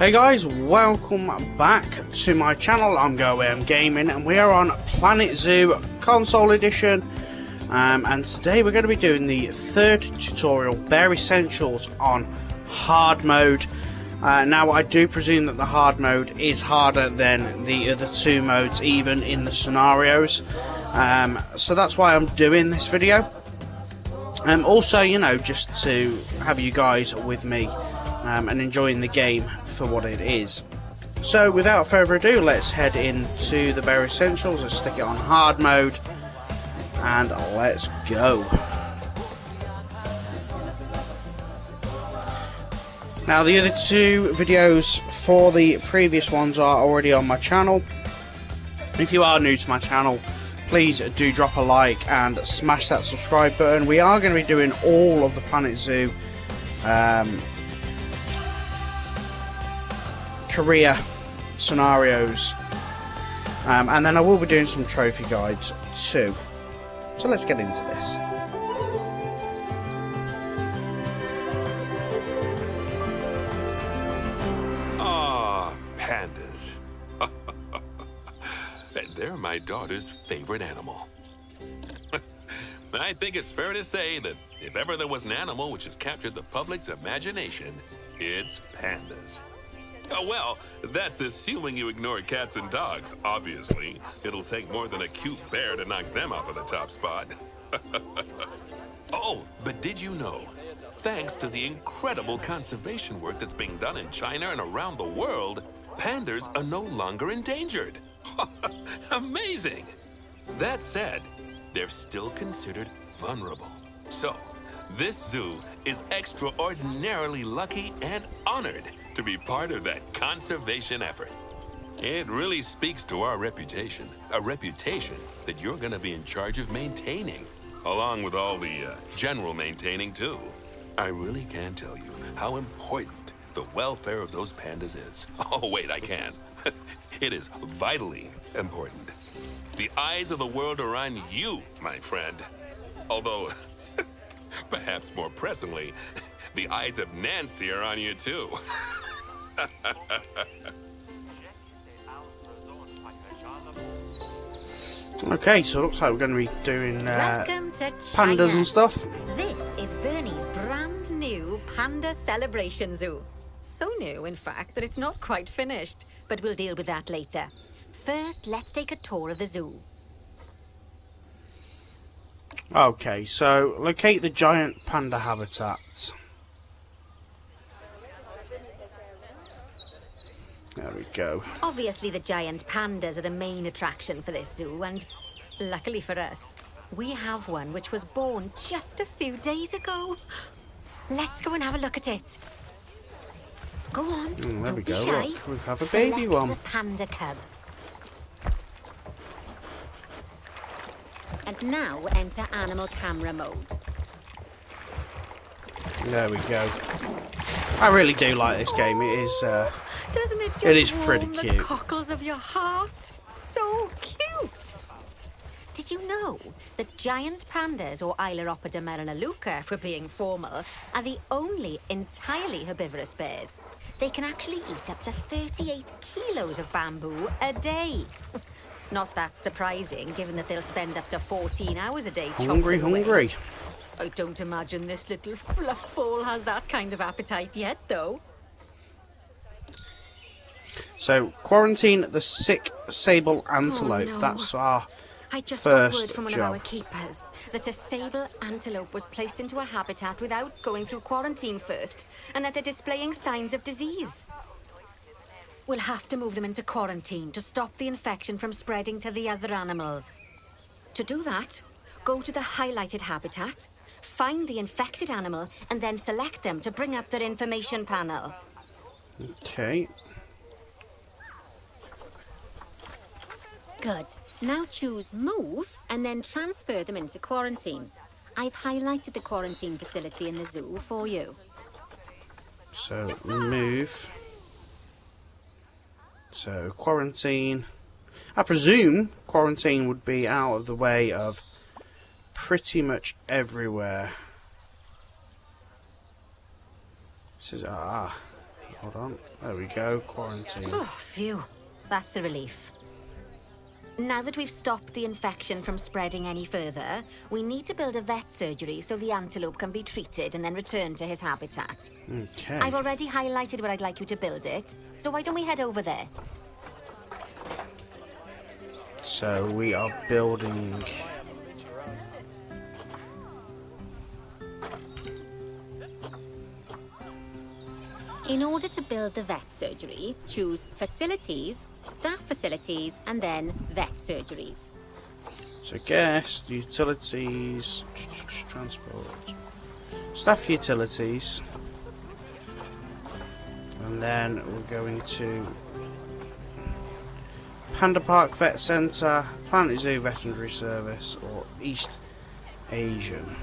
Hey guys, welcome back to my channel. I'm GoAM Gaming and we are on Planet Zoo Console Edition, and today we're going to be doing the third tutorial, Bare Essentials, on hard mode. Now I do presume that the hard mode is harder than the other two modes, even in the scenarios, so that's why I'm doing this video. Also, you know, just to have you guys with me and enjoying the game for what it is. So without further ado, let's head into the Bare Essentials. Let's stick it on hard mode and let's go. Now the other two videos for the previous ones are already on my channel. If you are new to my channel, please do drop a like and smash that subscribe button. We are going to be doing all of the Planet Zoo career scenarios, and then I will be doing some trophy guides too. So let's get into this. Pandas. They're my daughter's favorite animal. I think it's fair to say that if ever there was an animal which has captured the public's imagination, it's pandas. Oh, well, that's assuming you ignore cats and dogs, obviously. It'll take more than a cute bear to knock them off of the top spot. Oh, but did you know, thanks to the incredible conservation work that's being done in China and around the world, pandas are no longer endangered. Amazing! That said, they're still considered vulnerable. So, this zoo is extraordinarily lucky and honored to be part of that conservation effort. It really speaks to our reputation, a reputation that you're going to be in charge of maintaining, along with all the general maintaining too. I really can't tell you how important the welfare of those pandas is. Oh wait, I can. It is vitally important. The eyes of the world are on you, my friend. Although, perhaps more pressingly, the eyes of Nancy are on you too. Okay, so it looks like we're going to be doing pandas and stuff. This is Bernie's brand new Panda Celebration Zoo. So new, in fact, that it's not quite finished, but we'll deal with that later. First, let's take a tour of the zoo. Okay, so locate the giant panda habitat. There we go. Obviously, the giant pandas are the main attraction for this zoo, and luckily for us, we have one which was born just a few days ago. Let's go and have a look at it. Go on, there don't we be go. shy. Look, we have a baby Select one. the panda cub. And now enter animal camera mode. There we go. I really do like this game. It is. Doesn't it just it is pretty warm cute. the cockles of your heart? So cute! Did you know that giant pandas, or Ailuropoda melanaluca for being formal, are the only entirely herbivorous bears? They can actually eat up to 38 kilos of bamboo a day. Not that surprising, given that they'll spend up to 14 hours a day chopping away. Hungry. I don't imagine this little fluff ball has that kind of appetite yet, though. So, quarantine the sick sable antelope. Oh, no. That's our I just first got word from one job. of our keepers that a sable antelope was placed into a habitat without going through quarantine first, and that they're displaying signs of disease. We'll have to move them into quarantine to stop the infection from spreading to the other animals. To do that, go to the highlighted habitat, find the infected animal, and then select them to bring up their information panel. Okay. Good. Now choose Move, and then transfer them into quarantine. I've highlighted the quarantine facility in the zoo for you. So, move. So, quarantine. I presume quarantine would be out of the way of pretty much everywhere. This is Hold on. There we go. Quarantine. Oh, phew. That's a relief. Now that we've stopped the infection from spreading any further, we need to build a vet surgery so the antelope can be treated and then returned to his habitat. Okay. I've already highlighted where I'd like you to build it, so why don't we head over there? So we are building... In order to build the vet surgery, choose facilities, staff facilities, and then vet surgeries. So guest, utilities, transport, staff utilities, and then we're going to Panda Park Vet Centre, Planet Zoo Veterinary Service, or East Asian.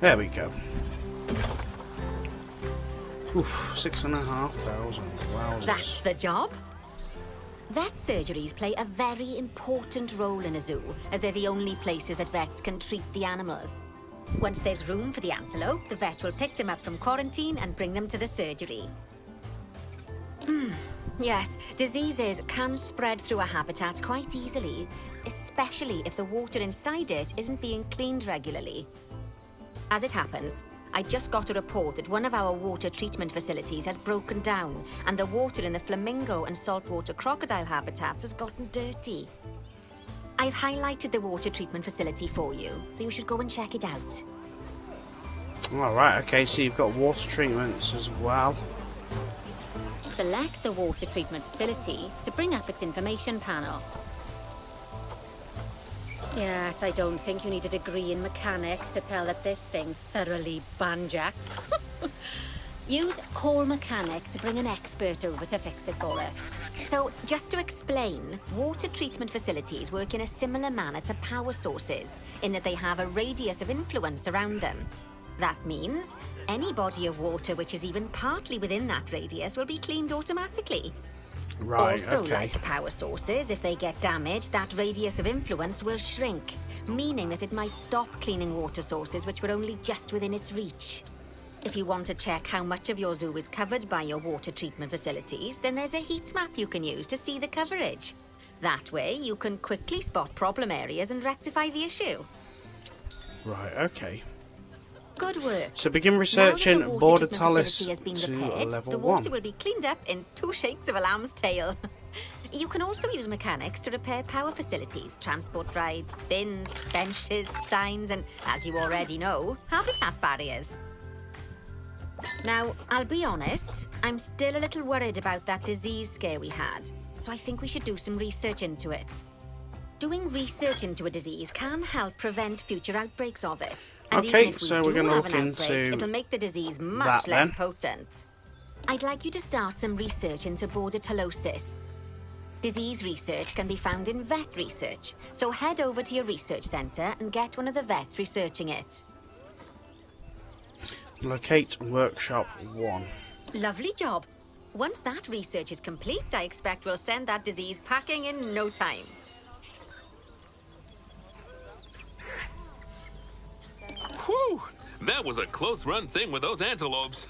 There we go. Oof, 6,500. Wow. That's the job. Vet surgeries play a very important role in a zoo, as they're the only places that vets can treat the animals. Once there's room for the antelope, the vet will pick them up from quarantine and bring them to the surgery. Yes, diseases can spread through a habitat quite easily, especially if the water inside it isn't being cleaned regularly. As it happens, I just got a report that one of our water treatment facilities has broken down and the water in the flamingo and saltwater crocodile habitats has gotten dirty. I've highlighted the water treatment facility for you, so you should go and check it out. Alright, okay, so you've got water treatments as well. Select the water treatment facility to bring up its information panel. Yes, I don't think you need a degree in mechanics to tell that this thing's thoroughly banjaxed. Use Call Mechanic to bring an expert over to fix it for us. So, just to explain, water treatment facilities work in a similar manner to power sources, in that they have a radius of influence around them. That means any body of water which is even partly within that radius will be cleaned automatically. Right, Also, okay. like power sources, if they get damaged, that radius of influence will shrink, meaning that it might stop cleaning water sources which were only just within its reach. If you want to check how much of your zoo is covered by your water treatment facilities, then there's a heat map you can use to see the coverage. That way, you can quickly spot problem areas and rectify the issue. Right, okay. Good work. So begin Now researching that the water Border treatment Talus facility has been to repaired, level the 1. water will be cleaned up in 2 shakes of a lamb's tail. You can also use mechanics to repair power facilities, transport rides, spins, benches, signs, and, as you already know, habitat barriers. Now, I'll be honest, I'm still a little worried about that disease scare we had, so I think we should do some research into it. Doing research into a disease can help prevent future outbreaks of it. And Okay, even if we so we're do gonna have look an outbreak, into it'll make the disease much that less then. potent. I'd like you to start some research into bordetellosis. Disease research can be found in vet research, so head over to your research centre and get one of the vets researching it. Locate Workshop 1. Lovely job. Once that research is complete, I expect we'll send that disease packing in no time. Whew! That was a close-run thing with those antelopes.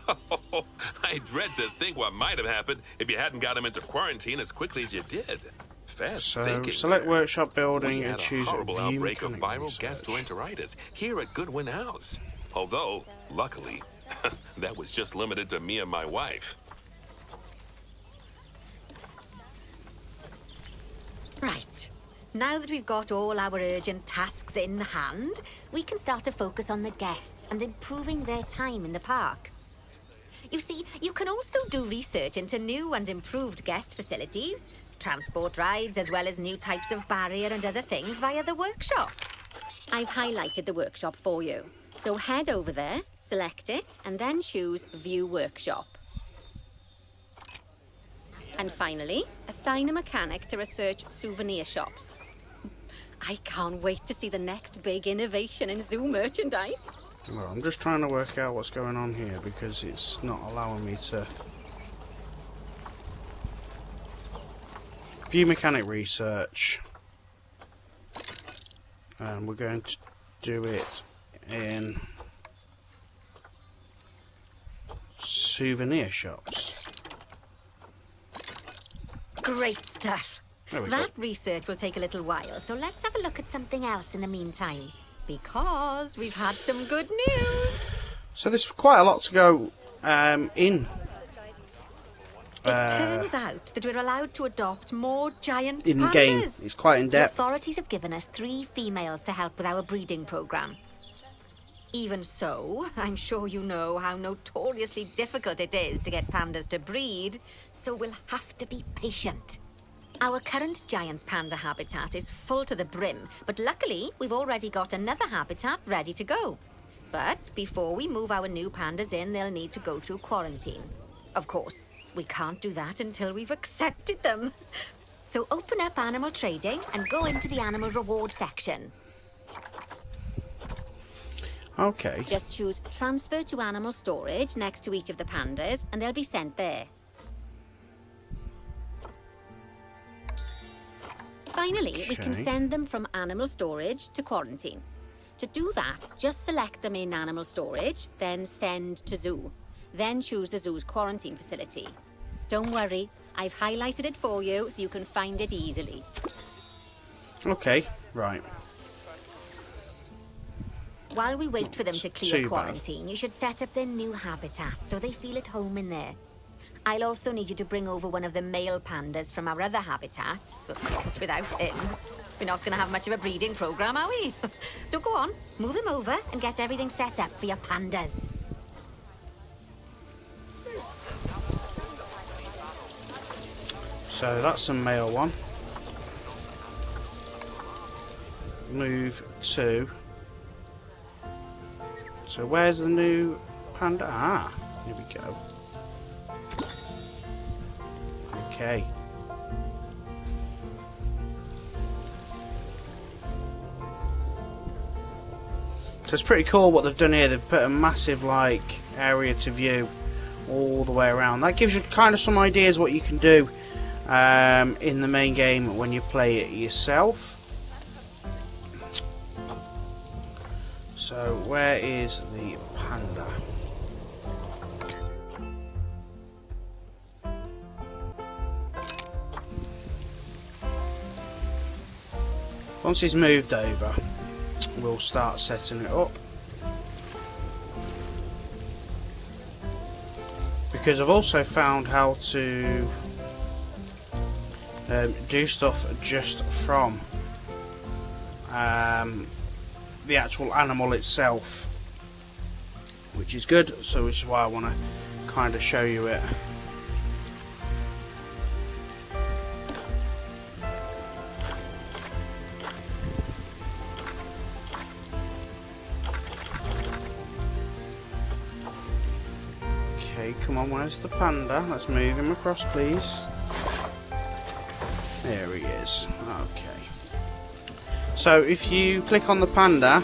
I dread to think what might have happened if you hadn't got them into quarantine as quickly as you did. Fast So thinking. select there. workshop building We and had a choose horrible view outbreak of mechanic viral research. gastroenteritis here at Goodwin House. Although, luckily, that was just limited to me and my wife. Right. Now that we've got all our urgent tasks in hand, we can start to focus on the guests and improving their time in the park. You see, you can also do research into new and improved guest facilities, transport rides, as well as new types of barrier and other things via the workshop. I've highlighted the workshop for you. So head over there, select it, and then choose View Workshop. And finally, assign a mechanic to research souvenir shops. I can't wait to see the next big innovation in zoo merchandise. Well, I'm just trying to work out what's going on here because it's not allowing me to view mechanic research, and we're going to do it in souvenir shops. Great stuff. There we That go. research will take a little while, so let's have a look at something else in the meantime. Because we've had some good news. So there's quite a lot to go in. It turns out that we're allowed to adopt more giant In pandas. game, it's quite in The depth. authorities have given us 3 females to help with our breeding program. Even so, I'm sure you know how notoriously difficult it is to get pandas to breed, so we'll have to be patient. Our current giant panda habitat is full to the brim, but luckily we've already got another habitat ready to go. But before we move our new pandas in, they'll need to go through quarantine. Of course, we can't do that until we've accepted them. So open up animal trading and go into the animal reward section. Okay. Just choose transfer to animal storage next to each of the pandas and they'll be sent there. Finally, we can Okay. send them from animal storage to quarantine. To do that, just select them in animal storage, then send to zoo. Then choose the zoo's quarantine facility. Don't worry, I've highlighted it for you so you can find it easily. Okay, right. While we wait for them to Too clear bad. quarantine, you should set up their new habitat so they feel at home in there. I'll also need you to bring over one of the male pandas from our other habitat, because without him, we're not going to have much of a breeding program, are we? So go on, move him over and get everything set up for your pandas. So that's a male one. Move to. So where's the new panda? Ah, here we go. Okay. So it's pretty cool what they've done here. They've put a massive like area to view all the way around. That gives you kind of some ideas what you can do in the main game when you play it yourself. So where is the panda? Once he's moved over, we'll start setting it up. Because I've also found how to do stuff just from the actual animal itself, which is good. So which is why I want to kind of show you it. Okay, come on, where's the panda? Let's move him across, please. There he is. Okay. So if you click on the panda,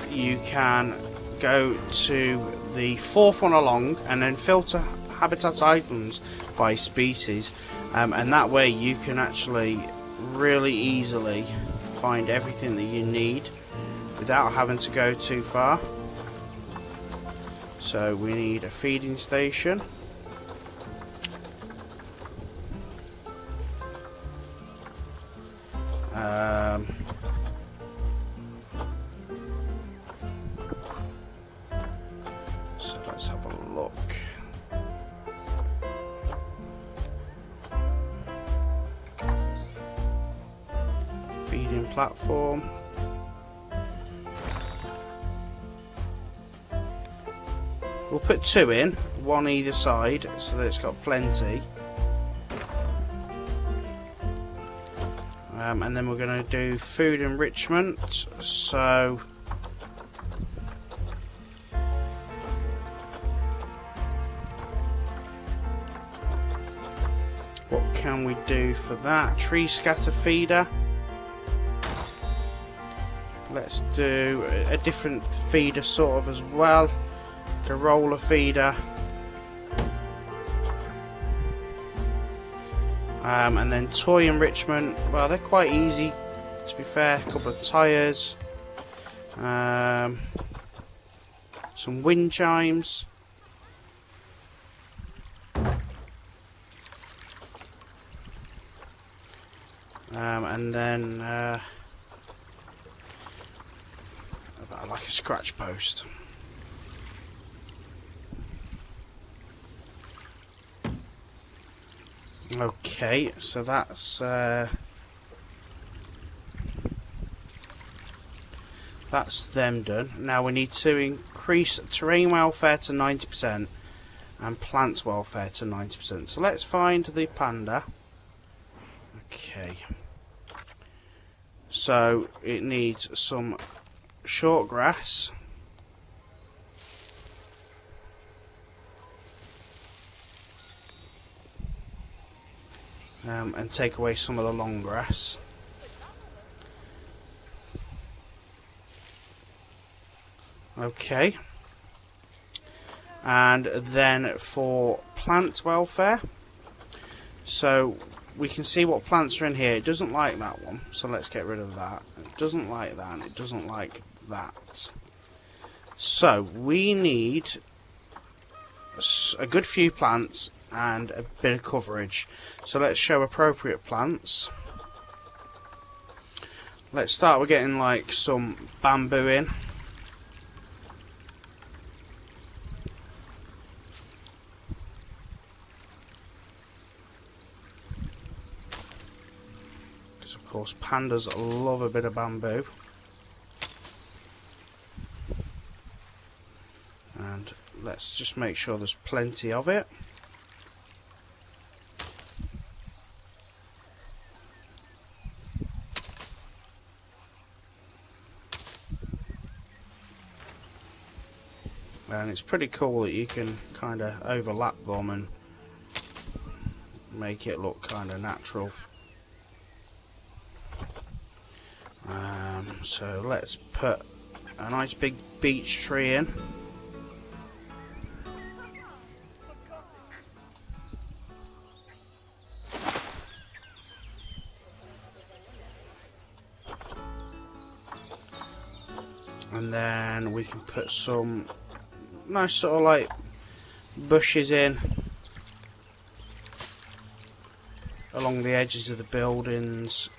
you can go to the 4th one along and then filter habitat items by species, and that way you can actually really easily find everything that you need without having to go too far. So we need a feeding station. So let's have a look. Feeding platform. We'll put 2 in, 1 either side, so that it's got plenty. And then we're going to do food enrichment. So what can we do for that? Tree scatter feeder. Let's do a different feeder sort of as well, like a roller feeder. And then toy enrichment, well, they're quite easy to be fair. A couple of tyres, some wind chimes, and then like a scratch post. Okay, so that's them done. Now we need to increase terrain welfare to 90% and plant welfare to 90%. So let's find the panda. Okay. So it needs some short grass. And take away some of the long grass. Okay. And then for plant welfare, so we can see what plants are in here. It doesn't like that one, so let's get rid of that. It doesn't like that, and it doesn't like that. So we need a good few plants and a bit of coverage. So let's show appropriate plants. Let's start with getting like some bamboo in. Because of course pandas love a bit of bamboo. And let's just make sure there's plenty of it. And it's pretty cool that you can kind of overlap them and make it look kind of natural. So let's put a nice big beech tree in. And then we can put some nice sort of like bushes in along the edges of the buildings.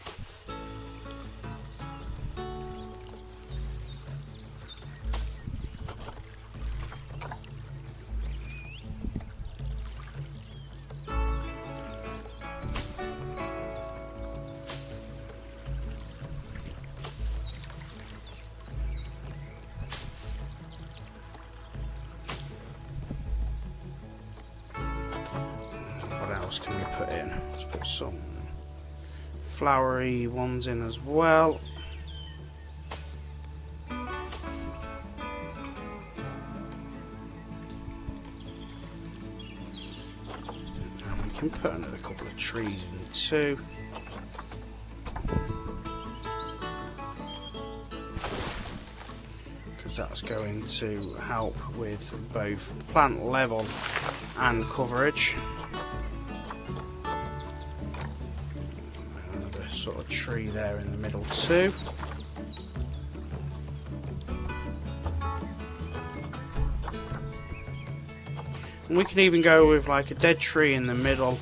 Can we put in? Let's put some flowery ones in as well. And we can put another couple of trees in too. Because that's going to help with both plant level and coverage. Sort of tree there in the middle too. And we can even go with like a dead tree in the middle,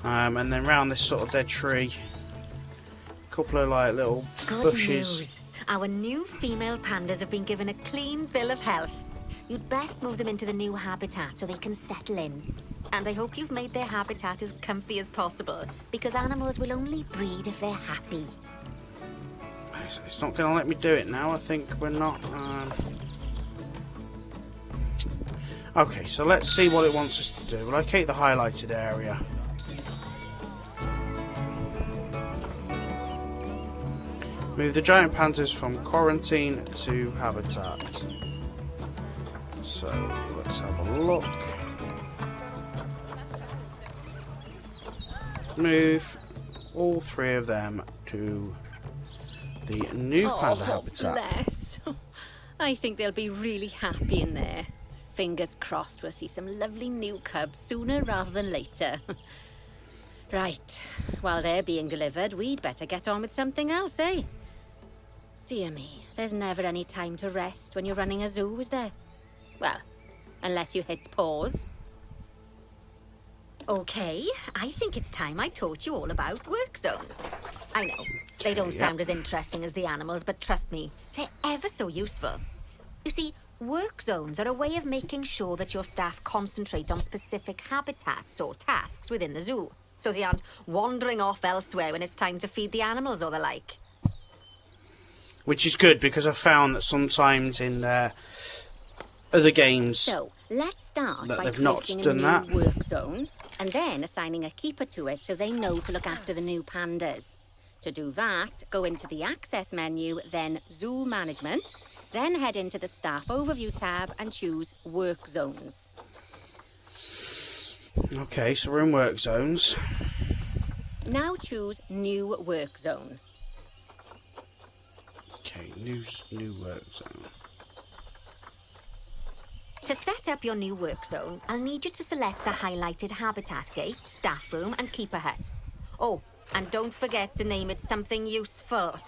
and then round this sort of dead tree, a couple of like little bushes. News. Our new female pandas have been given a clean bill of health. You'd best move them into the new habitat so they can settle in. And I hope you've made their habitat as comfy as possible, because animals will only breed if they're happy. It's not going to let me do it now. I think we're not... Okay, so let's see what it wants us to do. Locate the highlighted area. Move the giant pandas from quarantine to habitat. So, let's have a look. Move all three of them to the new panda Oh, habitat. bless. I think they'll be really happy in there. Fingers crossed we'll see some lovely new cubs sooner rather than later. Right, while they're being delivered, we'd better get on with something else, eh? Dear me, there's never any time to rest when you're running a zoo, is there? Well, unless you hit pause. Okay, I think it's time I taught you all about work zones. I know, they don't sound as interesting as the animals, but trust me, they're ever so useful. You see, work zones are a way of making sure that your staff concentrate on specific habitats or tasks within the zoo, so they aren't wandering off elsewhere when it's time to feed the animals or the like. Which is good, because I've found that sometimes in other games So, let's start by they've not creating a done new that. work zone, and then assigning a keeper to it so they know to look after the new pandas. To do that, go into the Access menu, then Zoo Management, then head into the Staff Overview tab and choose Work Zones. Okay, so we're in work zones. Now choose New Work Zone. Okay, new work zone. To set up your new work zone, I'll need you to select the highlighted Habitat Gate, Staff Room and Keeper Hut. Oh, and don't forget to name it something useful.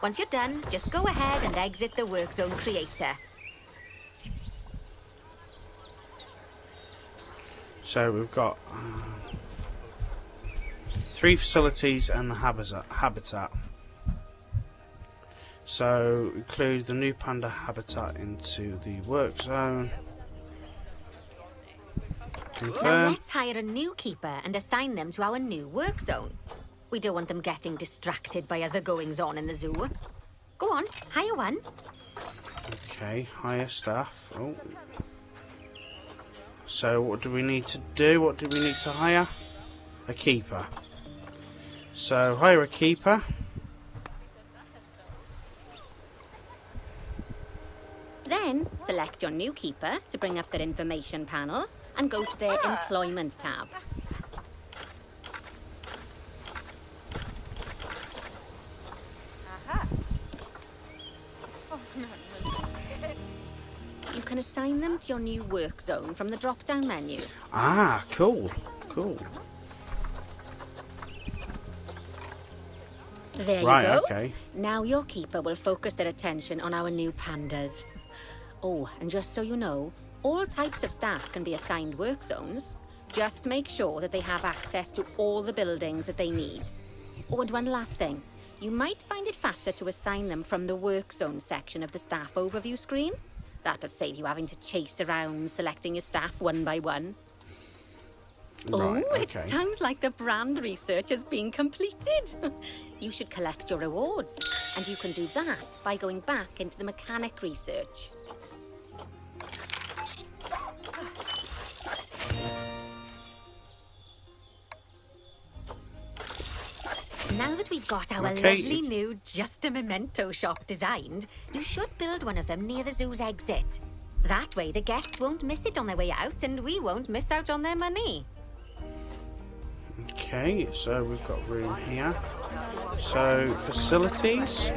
Once you're done, just go ahead and exit the work zone creator. So we've got 3 facilities and the habitat. So include the new panda habitat into the work zone. Now Confirm. let's hire a new keeper and assign them to our new work zone. We don't want them getting distracted by other goings-on in the zoo. Go on, hire one. Okay, hire staff. Oh. So what do we need to do? What do we need to hire? A keeper. So hire a keeper. Then select your new keeper to bring up their information panel and go to their Employment tab. You can assign them to your new work zone from the drop-down menu. Ah, cool. Cool. There Right, you go. okay. Now your keeper will focus their attention on our new pandas. Oh, and just so you know, all types of staff can be assigned work zones. Just make sure that they have access to all the buildings that they need. Oh, and one last thing. You might find it faster to assign them from the work zone section of the staff overview screen. That'll save you having to chase around selecting your staff one by one. Right, Oh, okay. it sounds like the brand research has been completed. You should collect your rewards, and you can do that by going back into the mechanic research. Now that we've got our Okay. lovely new Just a Memento shop designed, you should build one of them near the zoo's exit. That way the guests won't miss it on their way out, and we won't miss out on their money. Okay, so we've got room here. So facilities.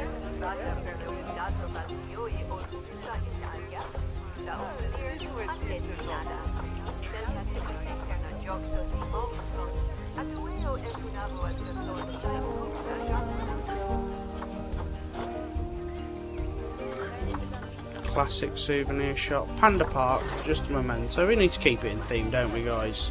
Classic souvenir shop. Panda Park, just a memento. We need to keep it in theme, don't we, guys?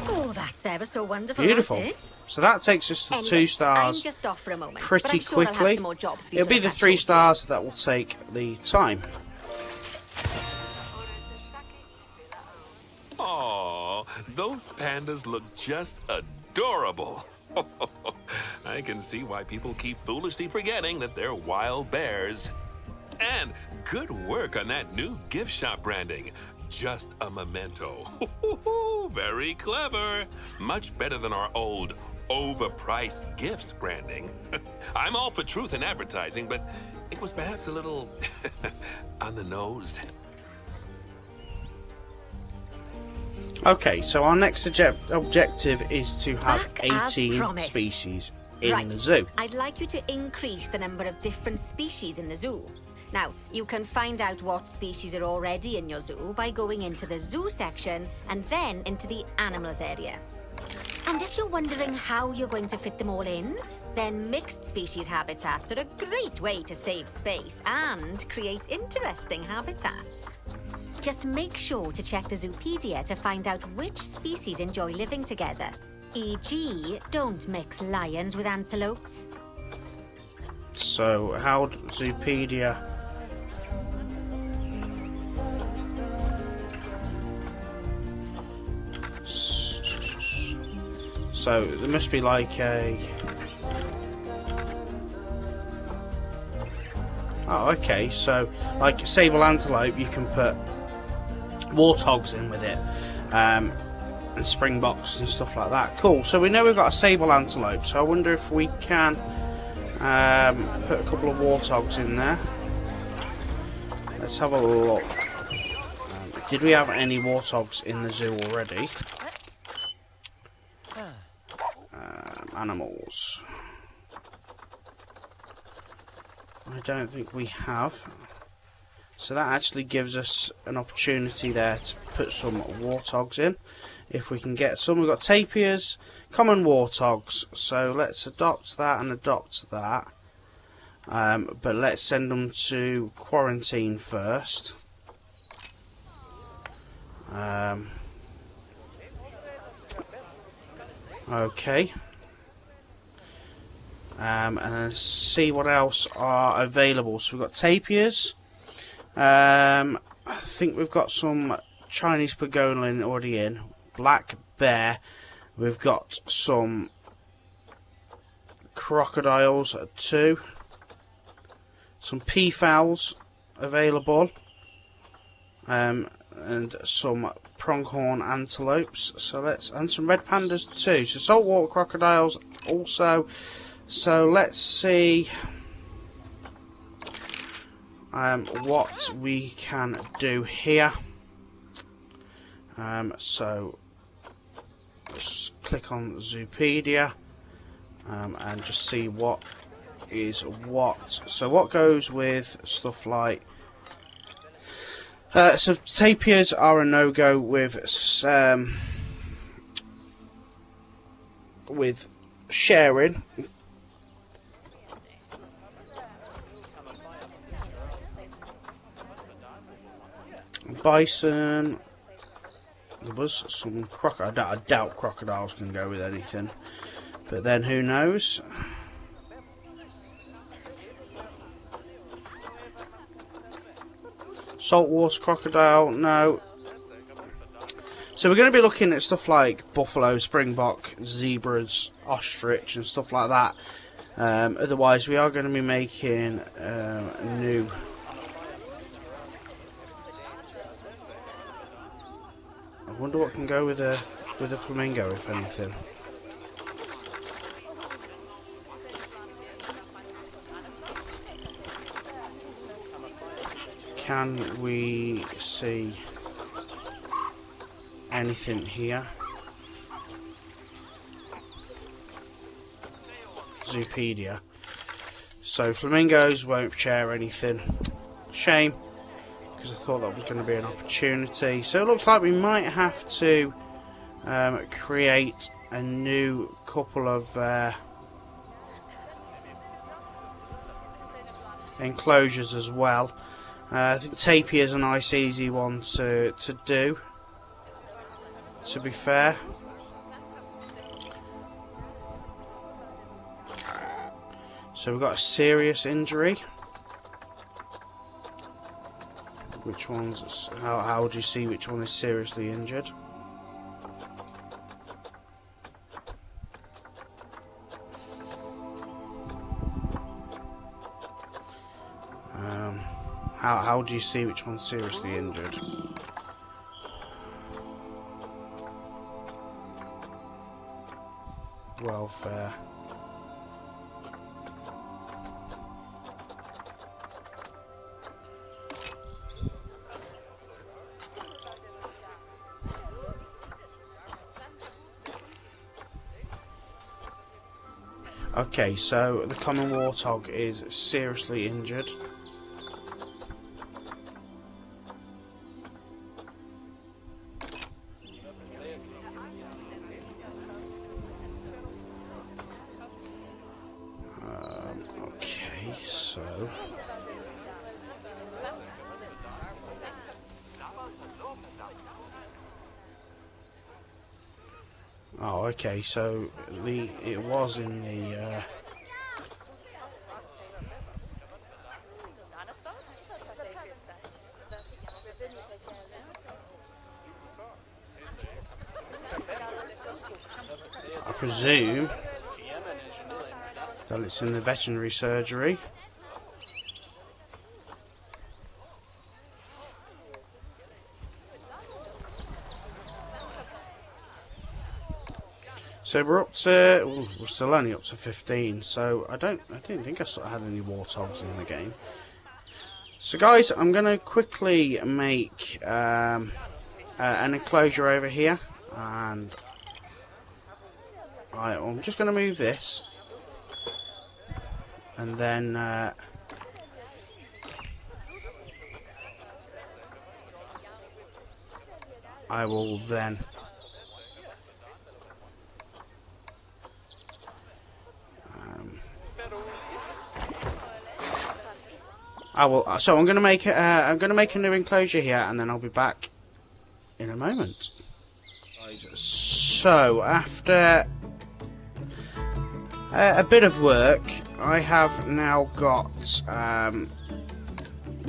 Oh, that's ever so wonderful. Beautiful. That is. So that takes us to Anyway, 2 stars I'm just off for a moment, but pretty I'm sure I'll have quickly. some more jobs for you It'll to be the look at 3 shortly. stars that will take the time. Aw, those pandas look just adorable. I can see why people keep foolishly forgetting that they're wild bears. And good work on that new gift shop branding. Just a memento. Very clever. Much better than our old overpriced gifts branding. I'm all for truth in advertising, but it was perhaps a little on the nose. Okay, so our next objective is to have Back as 18 promised. species in Right. the zoo. I'd like you to increase the number of different species in the zoo. Now, you can find out what species are already in your zoo by going into the zoo section and then into the animals area. And if you're wondering how you're going to fit them all in, then mixed species habitats are a great way to save space and create interesting habitats. Just make sure to check the Zoopedia to find out which species enjoy living together. E.g., don't mix lions with antelopes. So, how Zoopedia... So, there must be like a... Oh, okay, so, like sable antelope, you can put warthogs in with it. And springboks and stuff like that. Cool, so we know we've got a sable antelope, so I wonder if we can put a couple of warthogs in there. Let's have a look. Did we have any warthogs in the zoo already? Animals. I don't think we have. So that actually gives us an opportunity there to put some warthogs in. If we can get some. We've got tapirs, common warthogs. So let's adopt that and adopt that. But let's send them to quarantine first. Okay. And then see what else are available. So we've got tapirs. I think we've got some Chinese pangolin already in. Black bear. We've got some crocodiles at 2. Some peafowls available. And some pronghorn antelopes. And some red pandas too. So saltwater crocodiles also. So let's see what we can do here. So let's just click on Zoopedia and just see what is what. So what goes with stuff like so tapirs are a no-go with sharing. Bison. There was some crocodile. I doubt crocodiles can go with anything, but then who knows? Saltwater crocodile, no. So we're going to be looking at stuff like buffalo, springbok, zebras, ostrich, and stuff like that. Otherwise, we are going to be making a new. I wonder what can go with a flamingo, if anything. Can we see anything here? Zoopedia. So flamingos won't share anything. Shame, because I thought that was going to be an opportunity. So it looks like we might have to create a new couple of enclosures as well. I think tapir is a nice easy one to do, to be fair. So we've got a serious injury. Which one's, how would you see which one is seriously injured? How do you see which one's seriously injured? Welfare. Okay, so the common warthog is seriously injured. Okay, so... Oh, okay, so it was in the... I presume that it's in the veterinary surgery. So we're up to, ooh, we're still only up to 15. So I didn't think I sort of had any warthogs in the game. So guys, I'm gonna quickly make an enclosure over here, and I'm just gonna move this, and then I will then so I'm gonna make a new enclosure here, and then I'll be back in a moment. So after a bit of work, I have now got well,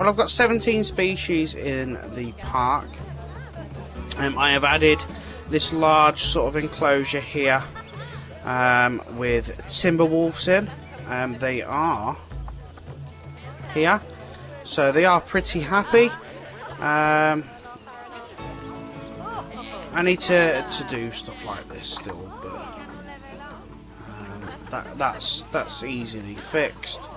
I've got 17 species in the park. I have added this large sort of enclosure here with timber wolves in. They are here, so they are pretty happy. I need to do stuff like this still, but that's easily fixed.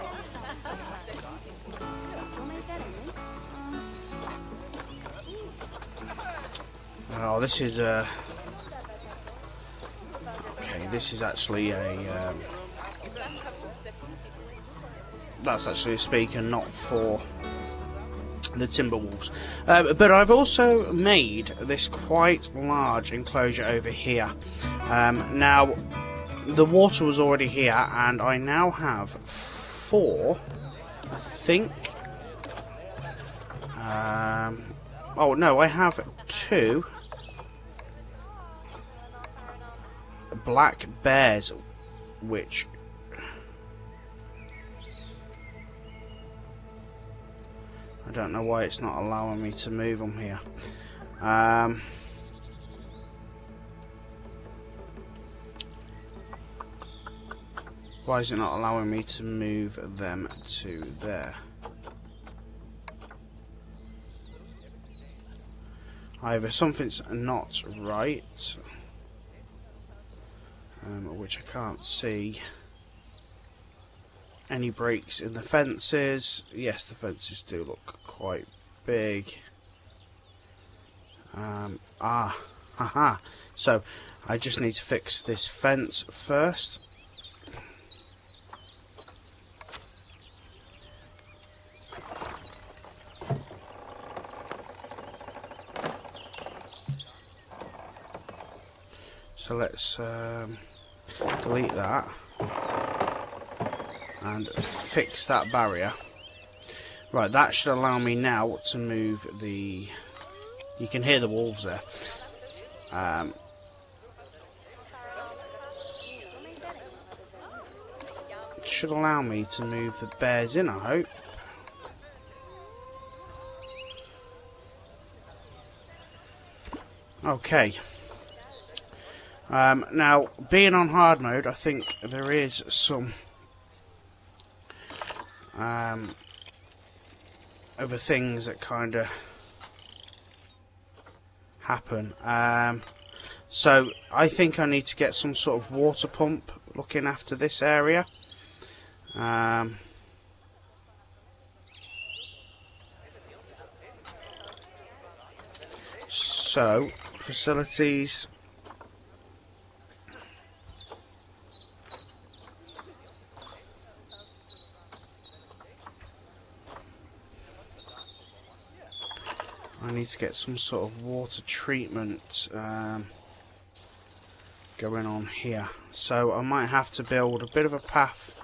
Oh, this is a... Okay, this is actually a... that's actually a speaker, not for the Timberwolves. But I've also made this quite large enclosure over here. Now, the water was already here, and I now have 4, I think. Oh, no, I have 2 black bears, which I don't know why it's not allowing me to move them here. Why is it not allowing me to move them to there? Either something's not right, which I can't see. Any breaks in the fences? Yes, the fences do look quite big. Haha. So I just need to fix this fence first. So let's delete that and fix that barrier. Right, that should allow me now to move the... You can hear the wolves there. It should allow me to move the bears in, I hope. Okay. Now, being on hard mode, I think there is some other things that kind of happen. So I think I need to get some sort of water pump looking after this area. So facilities. I need to get some sort of water treatment going on here. So I might have to build a bit of a path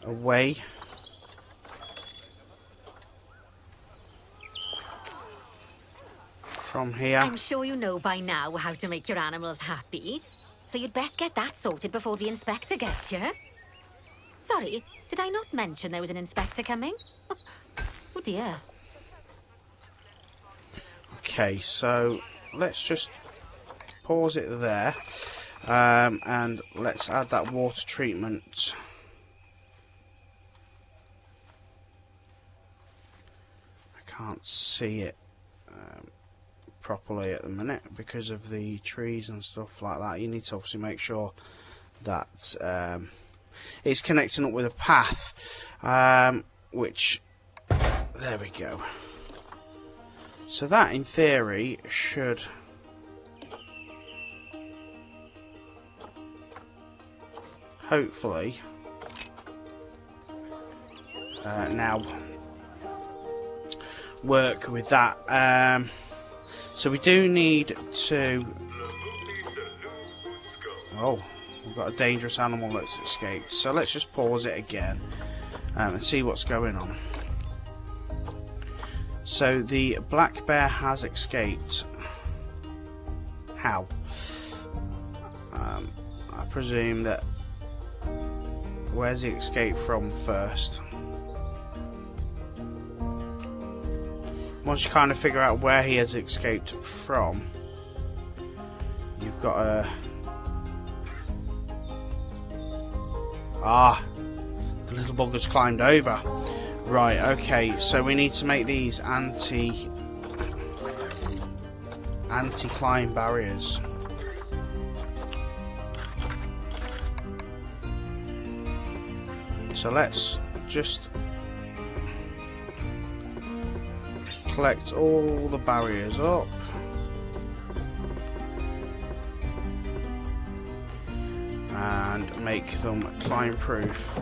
away. From here. I'm sure you know by now how to make your animals happy. So you'd best get that sorted before the inspector gets here. Sorry, did I not mention there was an inspector coming? Oh dear. Okay, so let's just pause it there. And let's add that water treatment. I can't see it properly at the minute because of the trees and stuff like that. You need to obviously make sure that it's connecting up with a path, which, there we go. So that in theory should hopefully now work with that. So we do need to... Oh, we've got a dangerous animal that's escaped. So let's just pause it again and see what's going on. So the black bear has escaped. How? I presume that... Where's he escaped from first? Once you kind of figure out where he has escaped from, you've got a... Ah, the little bugger's climbed over. Right, okay, so we need to make these anti-climb barriers. So let's just collect all the barriers up. And make them climb proof.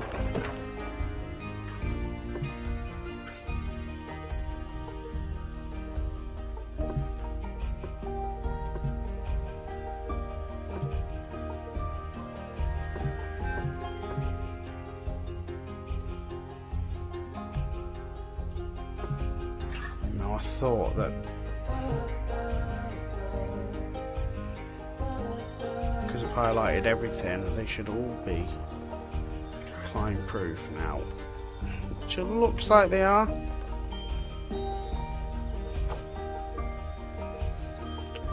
Now I thought that because I've highlighted everything, they should all be climb proof now, which it looks like they are.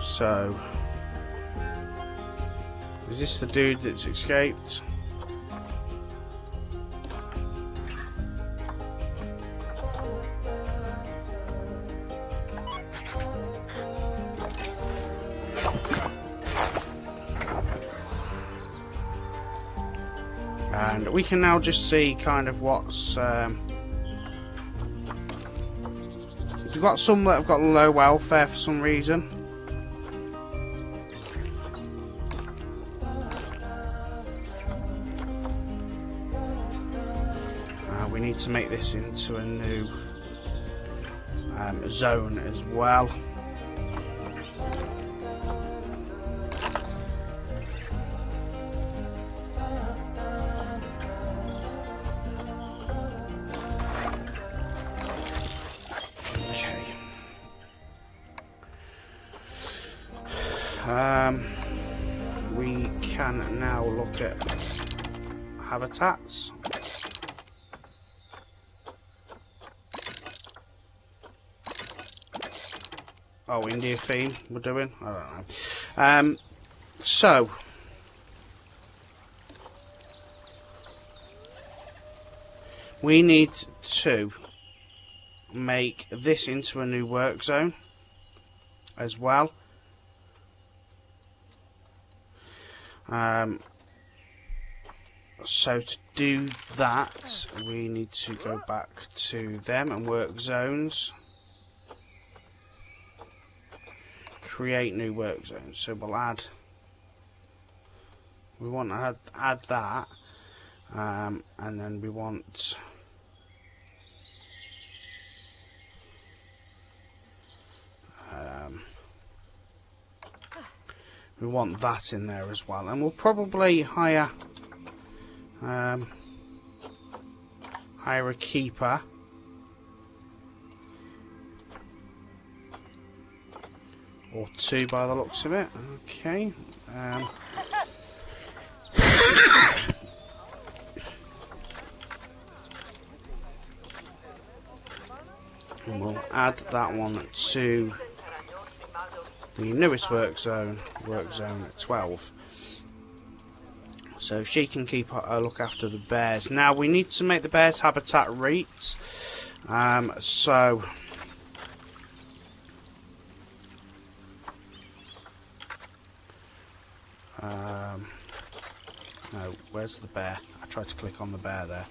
So, is this the dude that's escaped? And we can now just see kind of what's... we've got some that have got low welfare for some reason. We need to make this into a new zone as well. We can now look at habitats. Oh, India theme we're doing? I don't know. So we need to make this into a new work zone as well. So to do that, we need to go back to them and work zones. Create new work zones. So we'll add. We want to add that, and then we want. We want that in there as well, and we'll probably hire a keeper. Or two by the looks of it. Okay. And we'll add that one to the newest work zone at 12. So she can look after the bears. Now we need to make the bears habitat reach. So no, where's the bear? I tried to click on the bear there.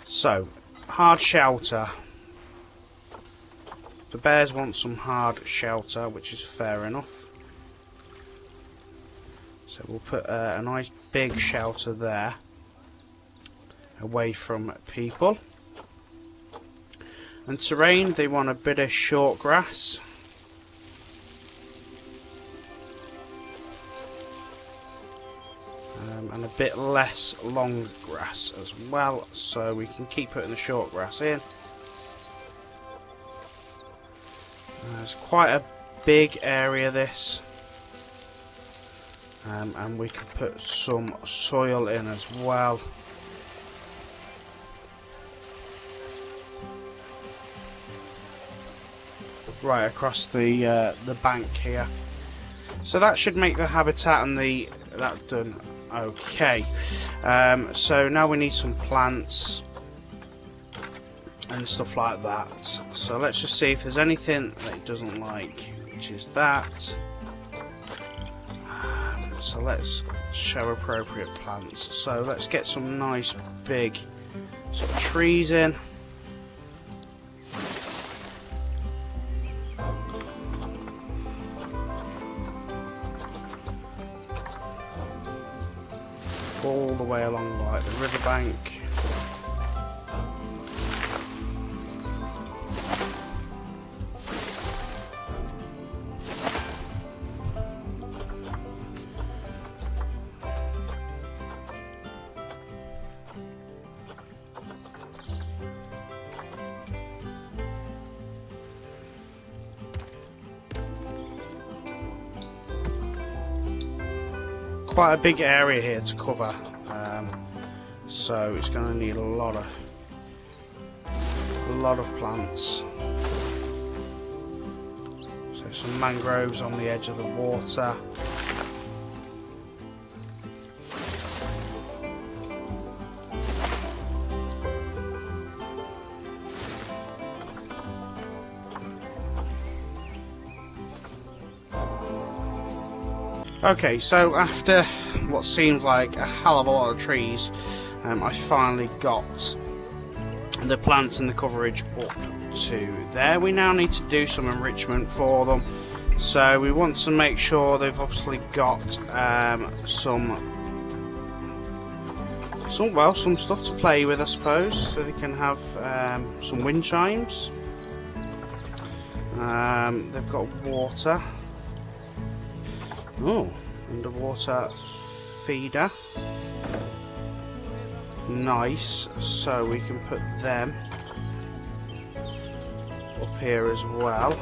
So hard shelter. The bears want some hard shelter, which is fair enough. So we'll put a nice big shelter there, away from people. And terrain, they want a bit of short grass. And a bit less long grass as well, so we can keep putting the short grass in. It's quite a big area, this, and we can put some soil in as well. Right across the bank here, so that should make the habitat and that done. Okay, so now we need some plants and stuff like that. So let's just see if there's anything that it doesn't like, which is that. So let's show appropriate plants. So let's get some nice big sort of trees in. All the way along like the riverbank. Quite a big area here to cover, so it's going to need a lot of plants. So some mangroves on the edge of the water. Okay, so after what seemed like a hell of a lot of trees, I finally got the plants and the coverage up to there. We now need to do some enrichment for them. So we want to make sure they've obviously got some stuff to play with, I suppose. So they can have some wind chimes. They've got water. Oh, underwater feeder. Nice. So we can put them up here as well.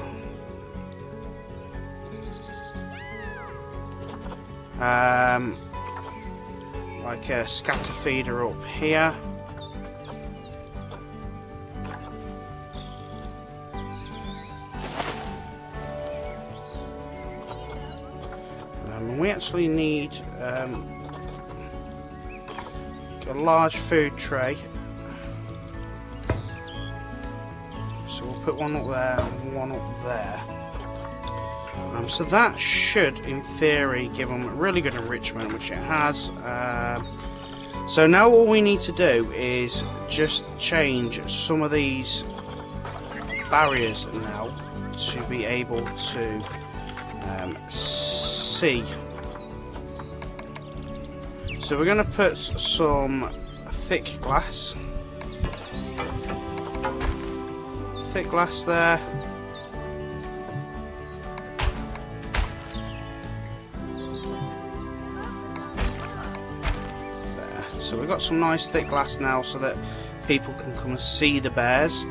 Like a scatter feeder up here. We actually need a large food tray, so we'll put one up there and one up there. So that should, in theory, give them really good enrichment, which it has. So now all we need to do is just change some of these barriers now to be able to see. So we're going to put some thick glass there. So we've got some nice thick glass now so that people can come and see the bears.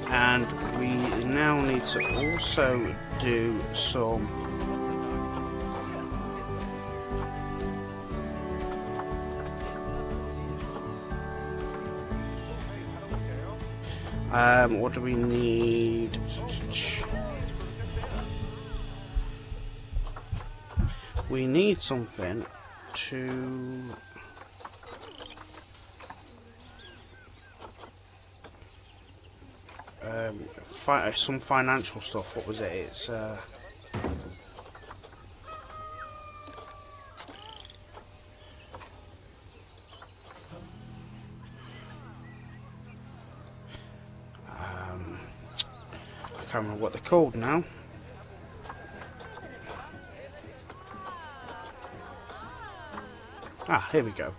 And we now need to also do some what do we need? We need something to some financial stuff. What was it? It's I can't remember what they're called now. Ah, here we go.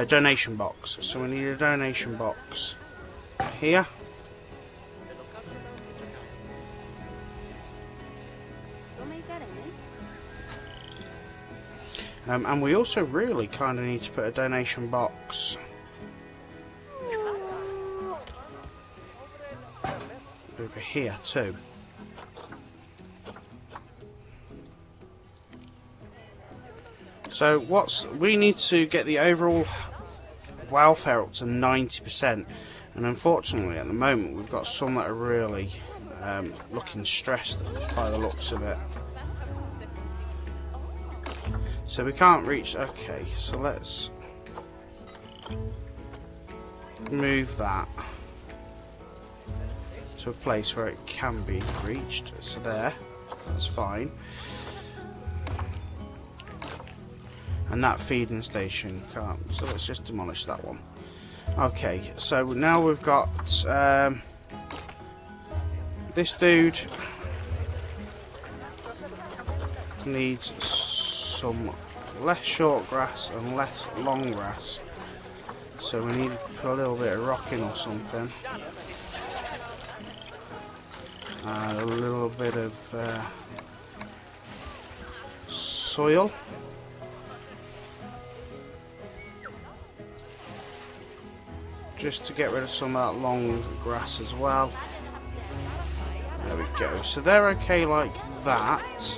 Donation box. So we need a donation box here. And we also really kind of need to put a donation box over here too. So we need to get the overall welfare up to 90%, and unfortunately at the moment we've got some that are really looking stressed by the looks of it. So we can't reach. Okay, so let's move that to a place where it can be reached. So that's fine. And that feeding station can't, so let's just demolish that one. Okay, so now we've got this dude needs some less short grass and less long grass, so we need to put a little bit of rocking or something, and a little bit of soil. Just to get rid of some of that long grass as well. There we go. So they're okay like that.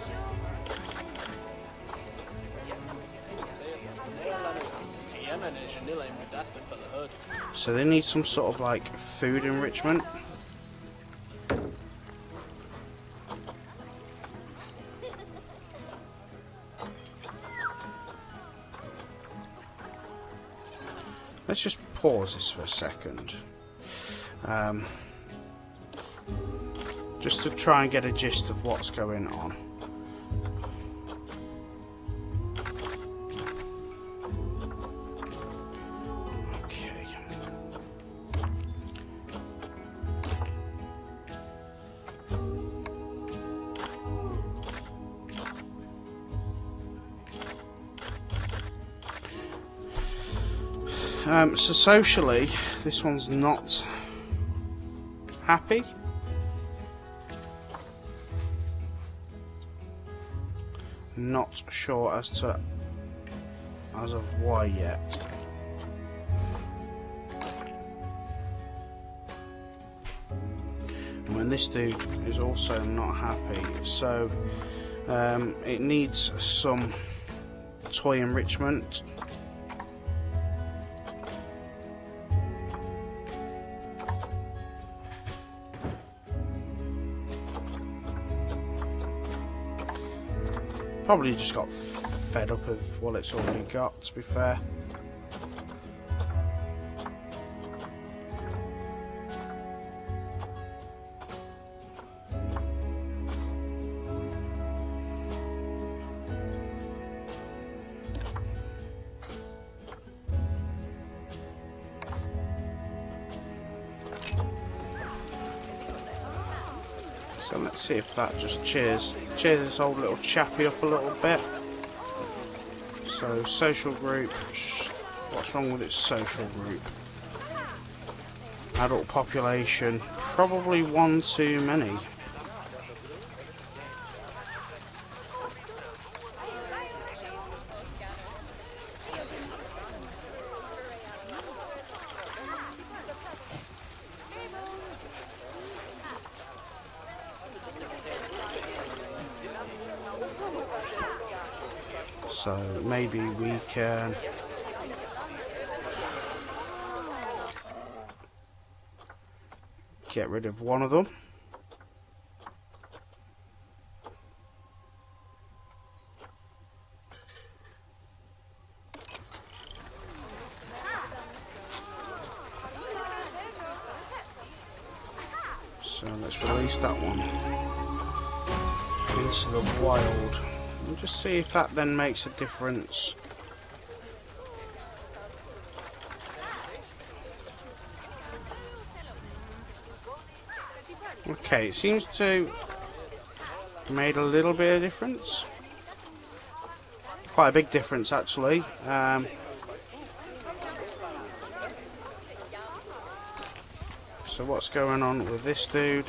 So they need some sort of like food enrichment. Let's just pause this for a second, just to try and get a gist of what's going on. Okay. So socially, this one's not happy. Not sure as of why yet. And when this dude is also not happy, so it needs some toy enrichment. Probably just got fed up of what it's already got, to be fair. So let's see if that just cheers this old little chappy up a little bit. So social group, what's wrong with its social group? Adult population, probably one too many. So maybe we can get rid of one of them. So let's release that one into the wild and just see if that then makes a difference. Okay, it seems to have made a little bit of difference. Quite a big difference actually. So what's going on with this dude?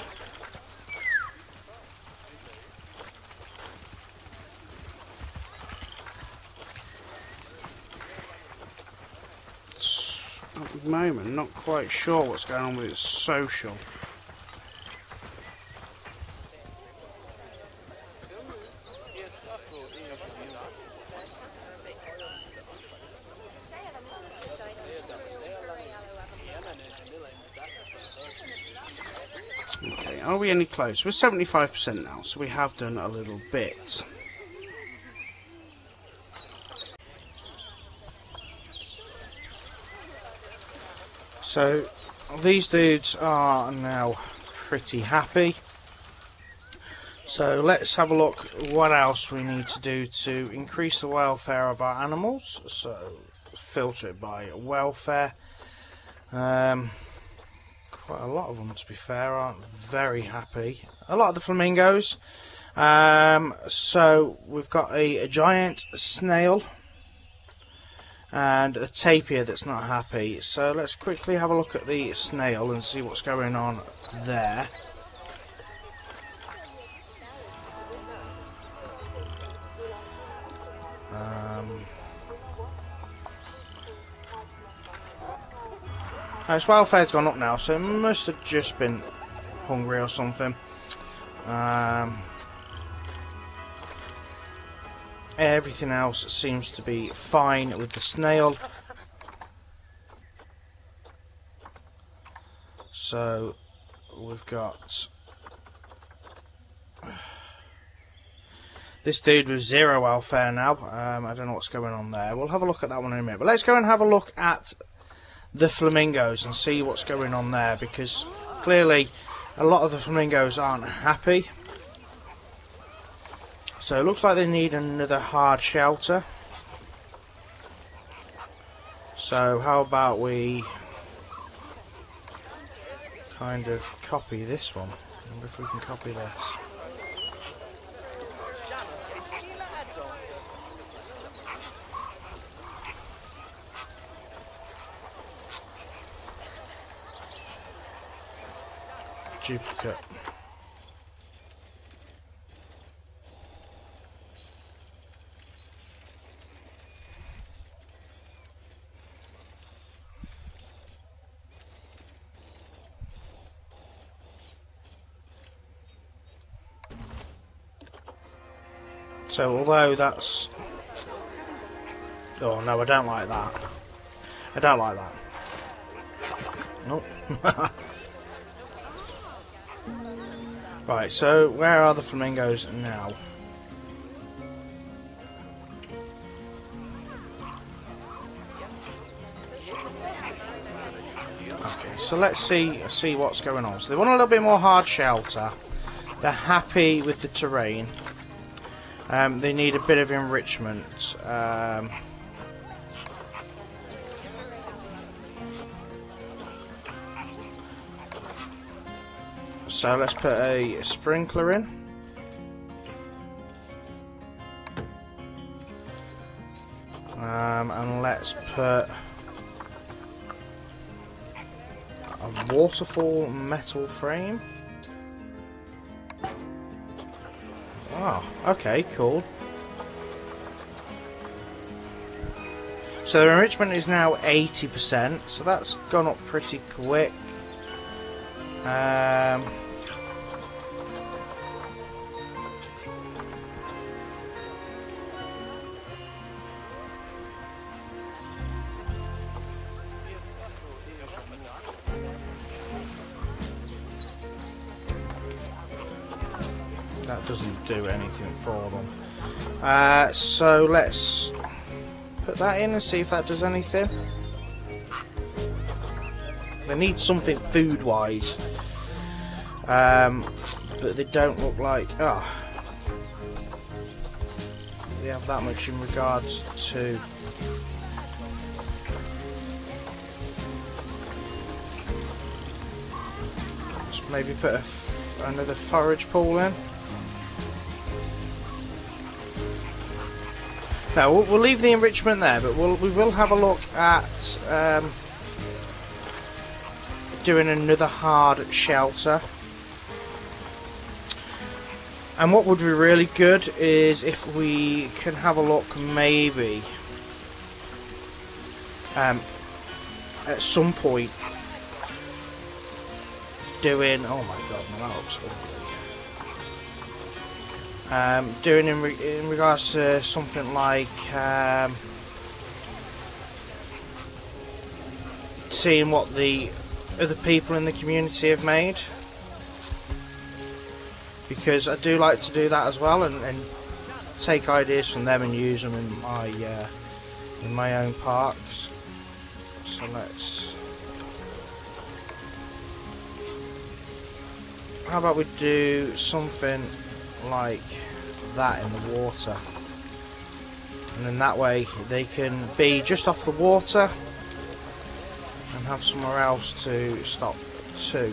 At the moment, not quite sure what's going on with its social. Okay, are we any close? We're 75% now, so we have done a little bit. So, these dudes are now pretty happy. So, let's have a look what else we need to do to increase the welfare of our animals. So, filter it by welfare. Quite a lot of them, to be fair, aren't very happy. A lot of the flamingos. So we've got a giant snail and a tapir that's not happy. So let's quickly have a look at the snail and see what's going on there. Its welfare's gone up now, so it must have just been hungry or something. Everything else seems to be fine with the snail. So we've got this dude with 0 welfare now. I don't know what's going on there. We'll have a look at that one in a minute. But let's go and have a look at the flamingos and see what's going on there, because clearly a lot of the flamingos aren't happy. So it looks like they need another hard shelter. So how about we kind of copy this one? I wonder if we can copy this. Duplicate. So although that's... Oh no, I don't like that. I don't like that. Nope. Right, so where are the flamingos now? Okay, so let's see what's going on. So they want a little bit more hard shelter. They're happy with the terrain. They need a bit of enrichment. So let's put a sprinkler in. And let's put a waterfall metal frame. Oh, okay, cool. So the enrichment is now 80%, so that's gone up pretty quick. doesn't do anything for them. So let's put that in and see if that does anything. They need something food-wise, but they don't look like they have that much in regards to. Let's maybe put another forage pool in. No, we'll leave the enrichment there, but we will have a look at doing another hard shelter. And what would be really good is if we can have a look maybe at some point doing, oh my god, no, that looks ugly. Doing in regards to something like seeing what the other people in the community have made, because I do like to do that as well, and take ideas from them and use them in my own parks. So how about we do something like that in the water, and then that way they can be just off the water and have somewhere else to stop to.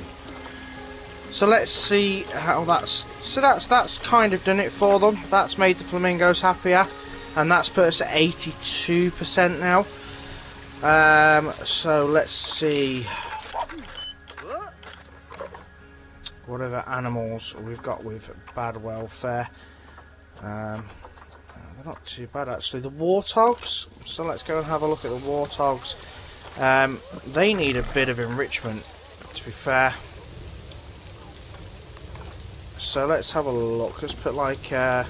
So let's see how that's kind of done it for them. That's made the flamingos happier, and that's put us at 82% now. So let's see what other animals we've got with bad welfare. They're not too bad actually. The warthogs. So let's go and have a look at the warthogs. They need a bit of enrichment, to be fair. So let's have a look. Let's put like a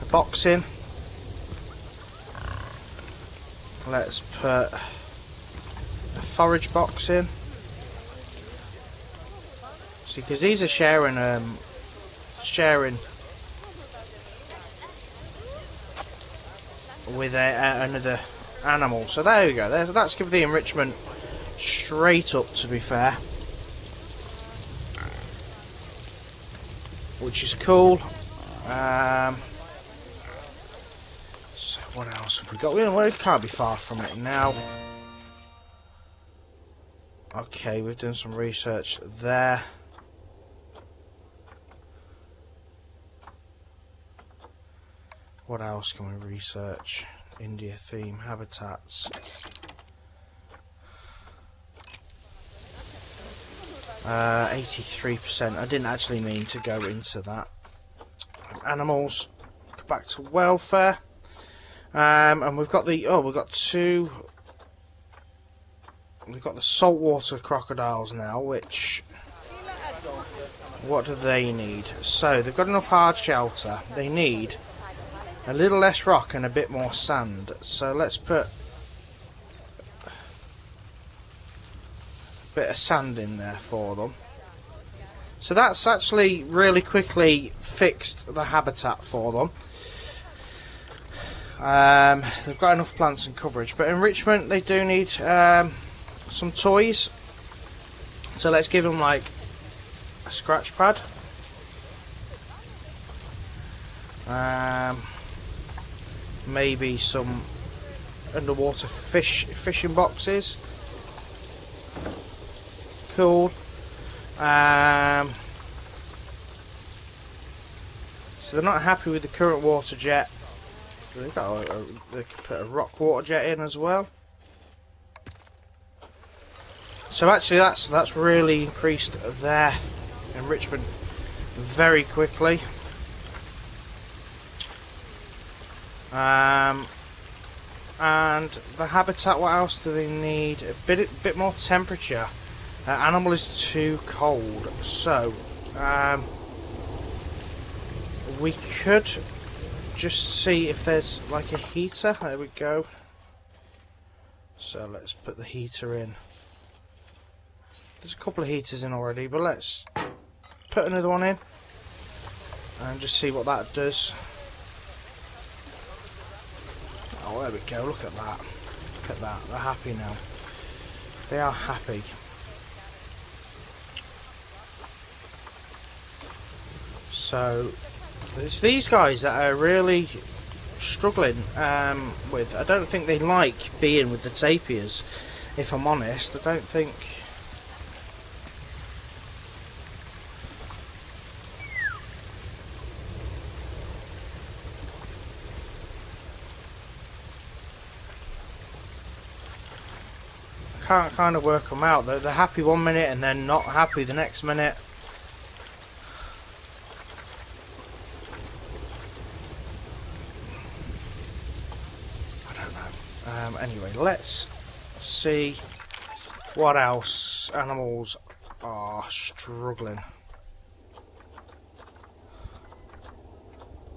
box in. Let's put a forage box in. See, because these are sharing with another animal. So there we go. That's give the enrichment straight up, to be fair, which is cool. So what else have we got? We can't be far from it now. Okay, we've done some research there. What else can we research? India theme habitats. 83%. I didn't actually mean to go into that. Animals. Go back to welfare. And we've got the we've got the saltwater crocodiles now, which, what do they need? So they've got enough hard shelter. They need a little less rock and a bit more sand. So let's put a bit of sand in there for them. So that's actually really quickly fixed the habitat for them. They've got enough plants and coverage, but enrichment, they do need some toys. So let's give them like a scratch pad. Maybe some underwater fishing boxes. Cool. So they're not happy with the current water jet. They could put a rock water jet in as well. So actually that's really increased their enrichment very quickly. And the habitat, what else do they need? A bit more temperature. Animal is too cold, so we could just see if there's like a heater. There we go. So let's put the heater in. There's a couple of heaters in already, but let's put another one in. and just see what that does. Oh, there we go. Look at that. Look at that. They're happy now. They are happy. So it's these guys that are really struggling with. I don't think they like being with the tapirs, if I'm honest. I don't think. I can't kind of work them out. They're happy one minute and then not happy the next minute. Anyway, let's see what else animals are struggling.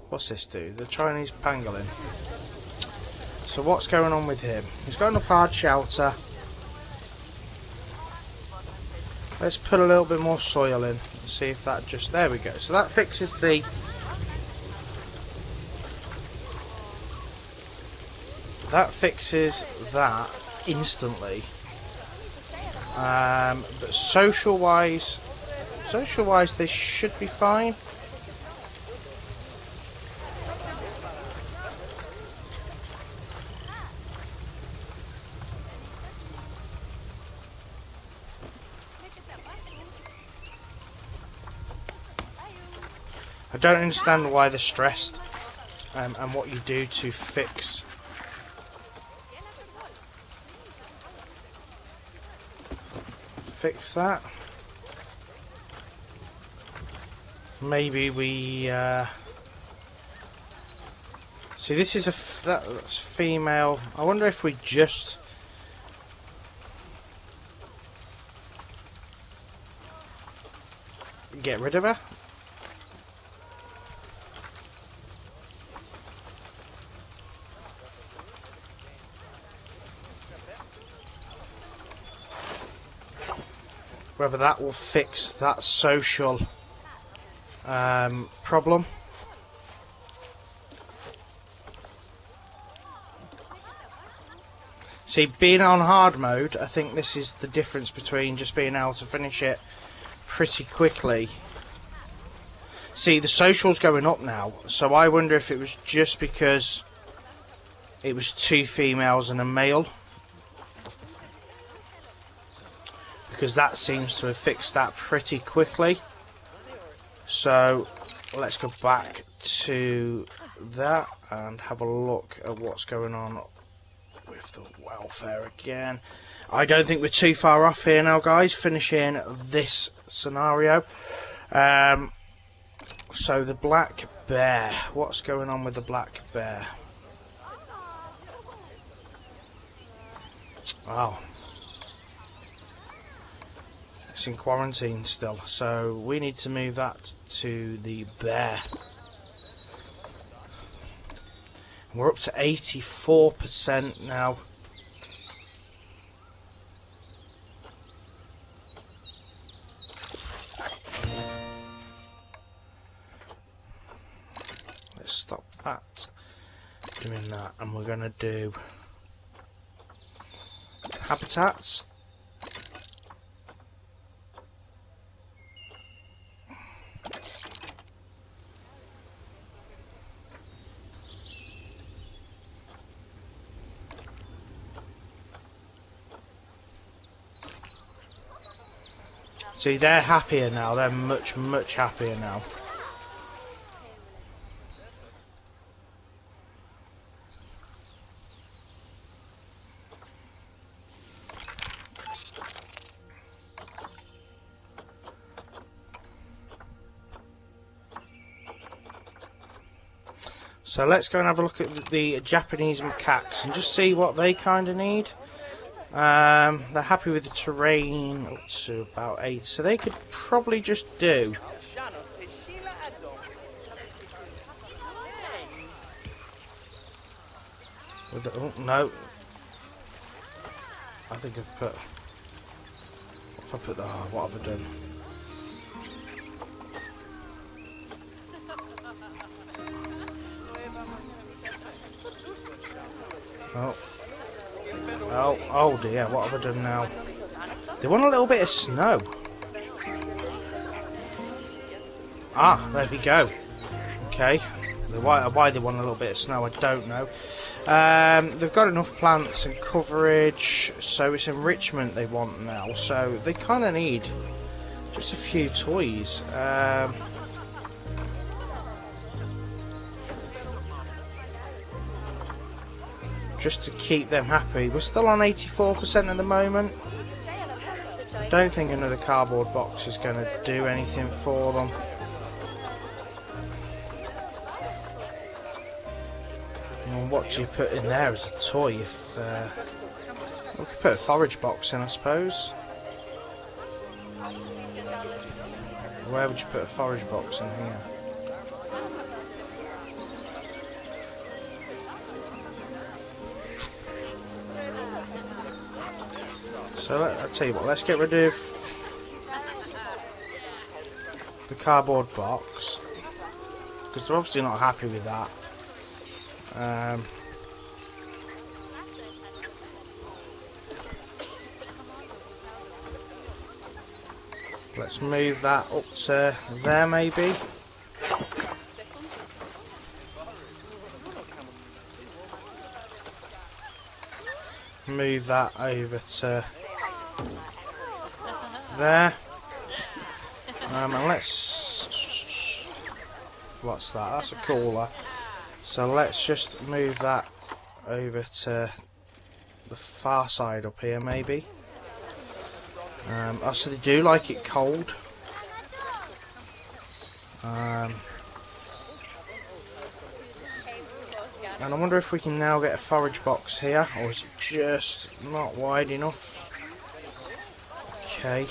What's this do? The Chinese pangolin. So what's going on with him? He's got enough hard shelter. Let's put a little bit more soil in and see if that just... There we go. So that fixes the... That fixes that instantly. But social-wise, they should be fine. I don't understand why they're stressed, and what you do to fix that. Maybe we see this is that's female. I wonder if we just get rid of her. Whether that will fix that social problem. See, being on hard mode, I think this is the difference between just being able to finish it pretty quickly. See, the social's going up now, so I wonder if it was just because it was 2 females and a male. Because that seems to have fixed that pretty quickly. So let's go back to that and have a look at what's going on with the welfare again. I don't think we're too far off here now, guys, finishing this scenario. So the black bear, what's going on with the black bear? Wow. It's in quarantine still, so we need to move that to the bear. We're up to 84% now. Let's stop that doing that, and we're going to do habitats. See, they're happier now. They're much, much happier now. So let's go and have a look at the Japanese macaques and just see what they kind of need. They're happy with the terrain up to about 8, so they could probably just do with the, oh no, I think I've put, if I put the, oh, what have I done? Oh. Oh dear, what have I done now? They want a little bit of snow. Ah, there we go. Okay. Why they want a little bit of snow, I don't know. They've got enough plants and coverage, so it's enrichment they want now. So they kind of need just a few toys. Just to keep them happy. We're still on 84% at the moment. I don't think another cardboard box is going to do anything for them. And what do you put in there as a toy? If we could put a forage box in, I suppose. Where would you put a forage box in here? So I'll tell you what, let's get rid of the cardboard box, because they're obviously not happy with that. Let's move that up to there maybe. Move that over to there. And let's... What's that? That's a cooler. So let's just move that over to the far side up here maybe. Oh, so they do like it cold. And I wonder if we can now get a forage box here, or is it just not wide enough? Okay,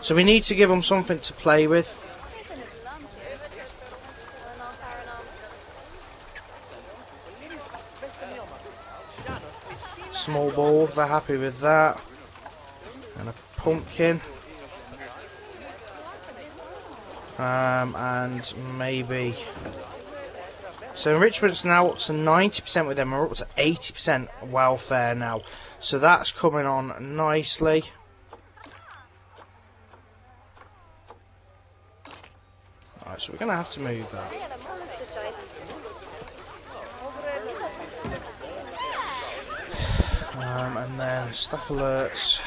so we need to give them something to play with. Small ball, they're happy with that. And a pumpkin. And maybe... So enrichment's now up to 90% with them, we're up to 80% welfare now. So that's coming on nicely. Alright, so we're going to have to move that. And then staff alerts.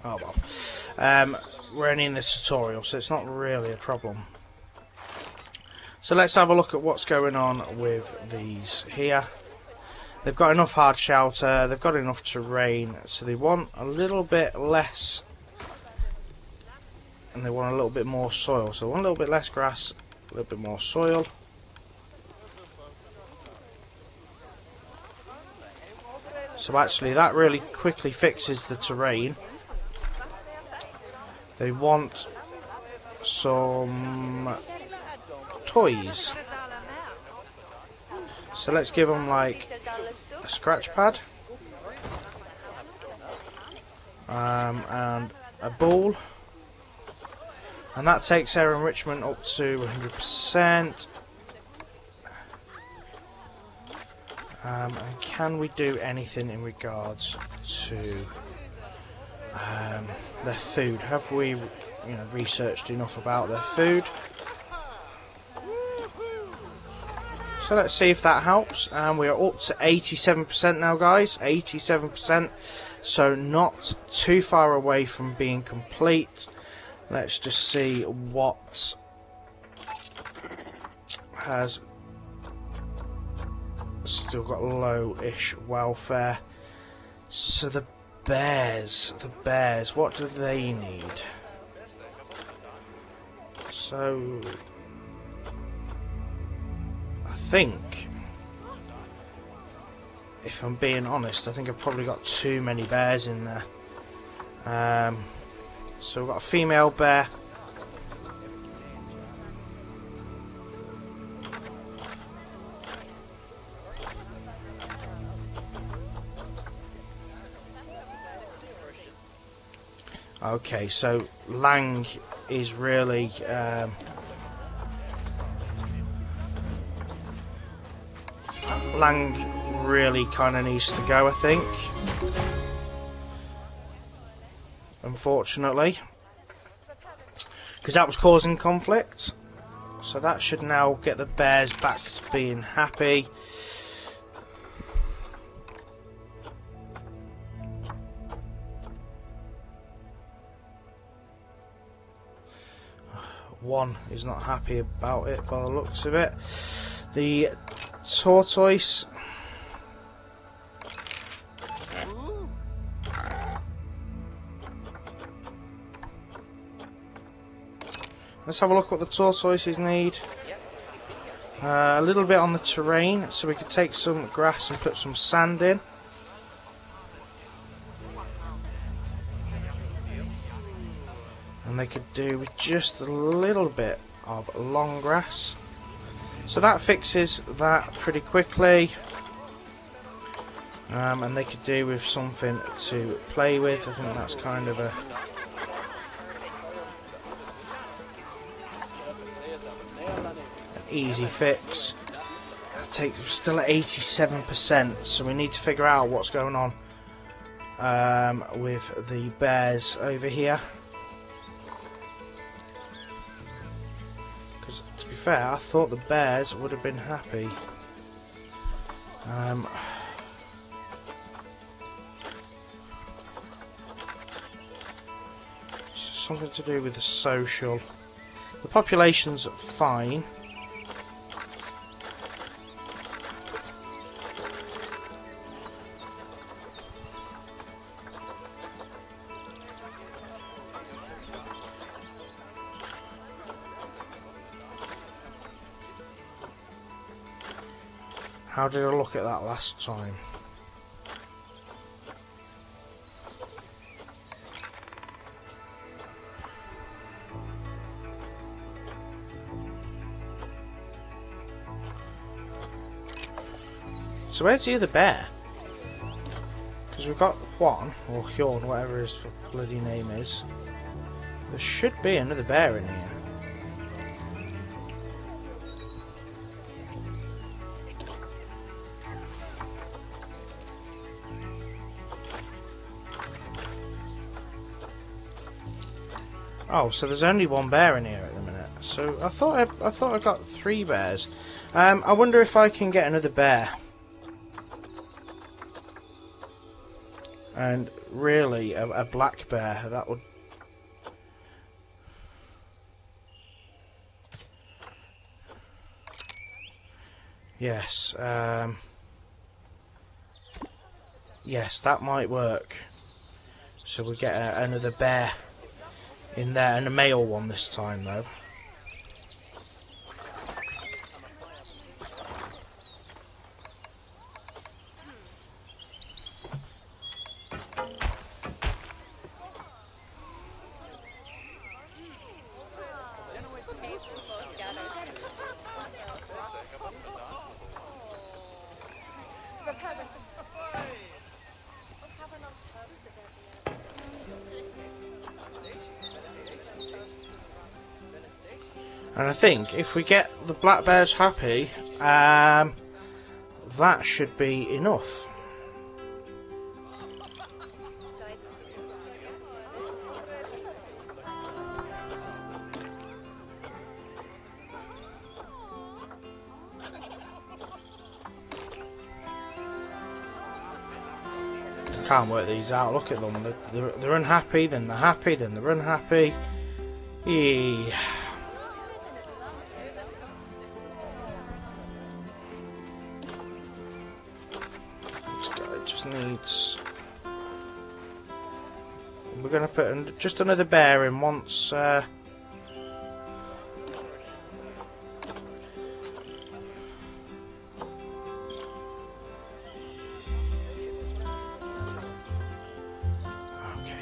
Oh well. We're only in the tutorial, so it's not really a problem. So let's have a look at what's going on with these here. They've got enough hard shelter, they've got enough terrain, so they want a little bit less, and they want a little bit more soil. So they want a little bit less grass, a little bit more soil. So actually that really quickly fixes the terrain. They want some toys. So let's give them like a scratch pad. And a ball. And that takes their enrichment up to 100%. And can we do anything in regards to their food? Have we, researched enough about their food? So let's see if that helps. And we are up to 87% now, guys. 87%. So not too far away from being complete. Let's just see what has still got low-ish welfare. So the bears, what do they need? So I think, if I'm being honest, I think I've probably got too many bears in there. So we've got a female bear. Okay, so Lang is really Lang really kind of needs to go, I think. Unfortunately. Because that was causing conflict. So that should now get the bears back to being happy. One is not happy about it by the looks of it. The tortoise. Let's have a look what the tortoises need. A little bit on the terrain, so we could take some grass and put some sand in. And they could do with just a little bit of long grass. So that fixes that pretty quickly. And they could do with something to play with. I think that's kind of a... easy fix. We're still at 87%, so we need to figure out what's going on with the bears over here. Because to be fair, I thought the bears would have been happy. Something to do with the social. The population's fine. How did I look at that last time? So where's the other bear? Because we've got Juan, or Hjorn, whatever his bloody name is. There should be another bear in here. Oh, so there's only one bear in here at the minute. So I thought I got 3 bears. I wonder if I can get another bear. And really, a black bear, that would... Yes, yes, that might work. So we get another bear in there, and a male one this time though. And I think if we get the black bears happy, that should be enough. Can't work these out. Look at them. They're unhappy, then they're happy, then they're unhappy. Yeah. Needs. We're going to put just another bear in once. Okay,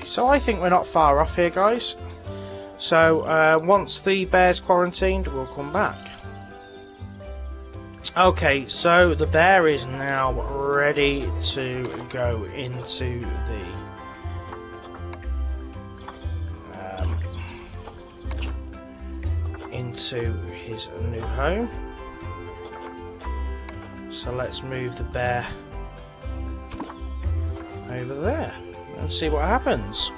so I think we're not far off here, guys. So once the bear's quarantined, we'll come back. Okay, so the bear is now ready to go into his new home. So let's move the bear over there and see what happens.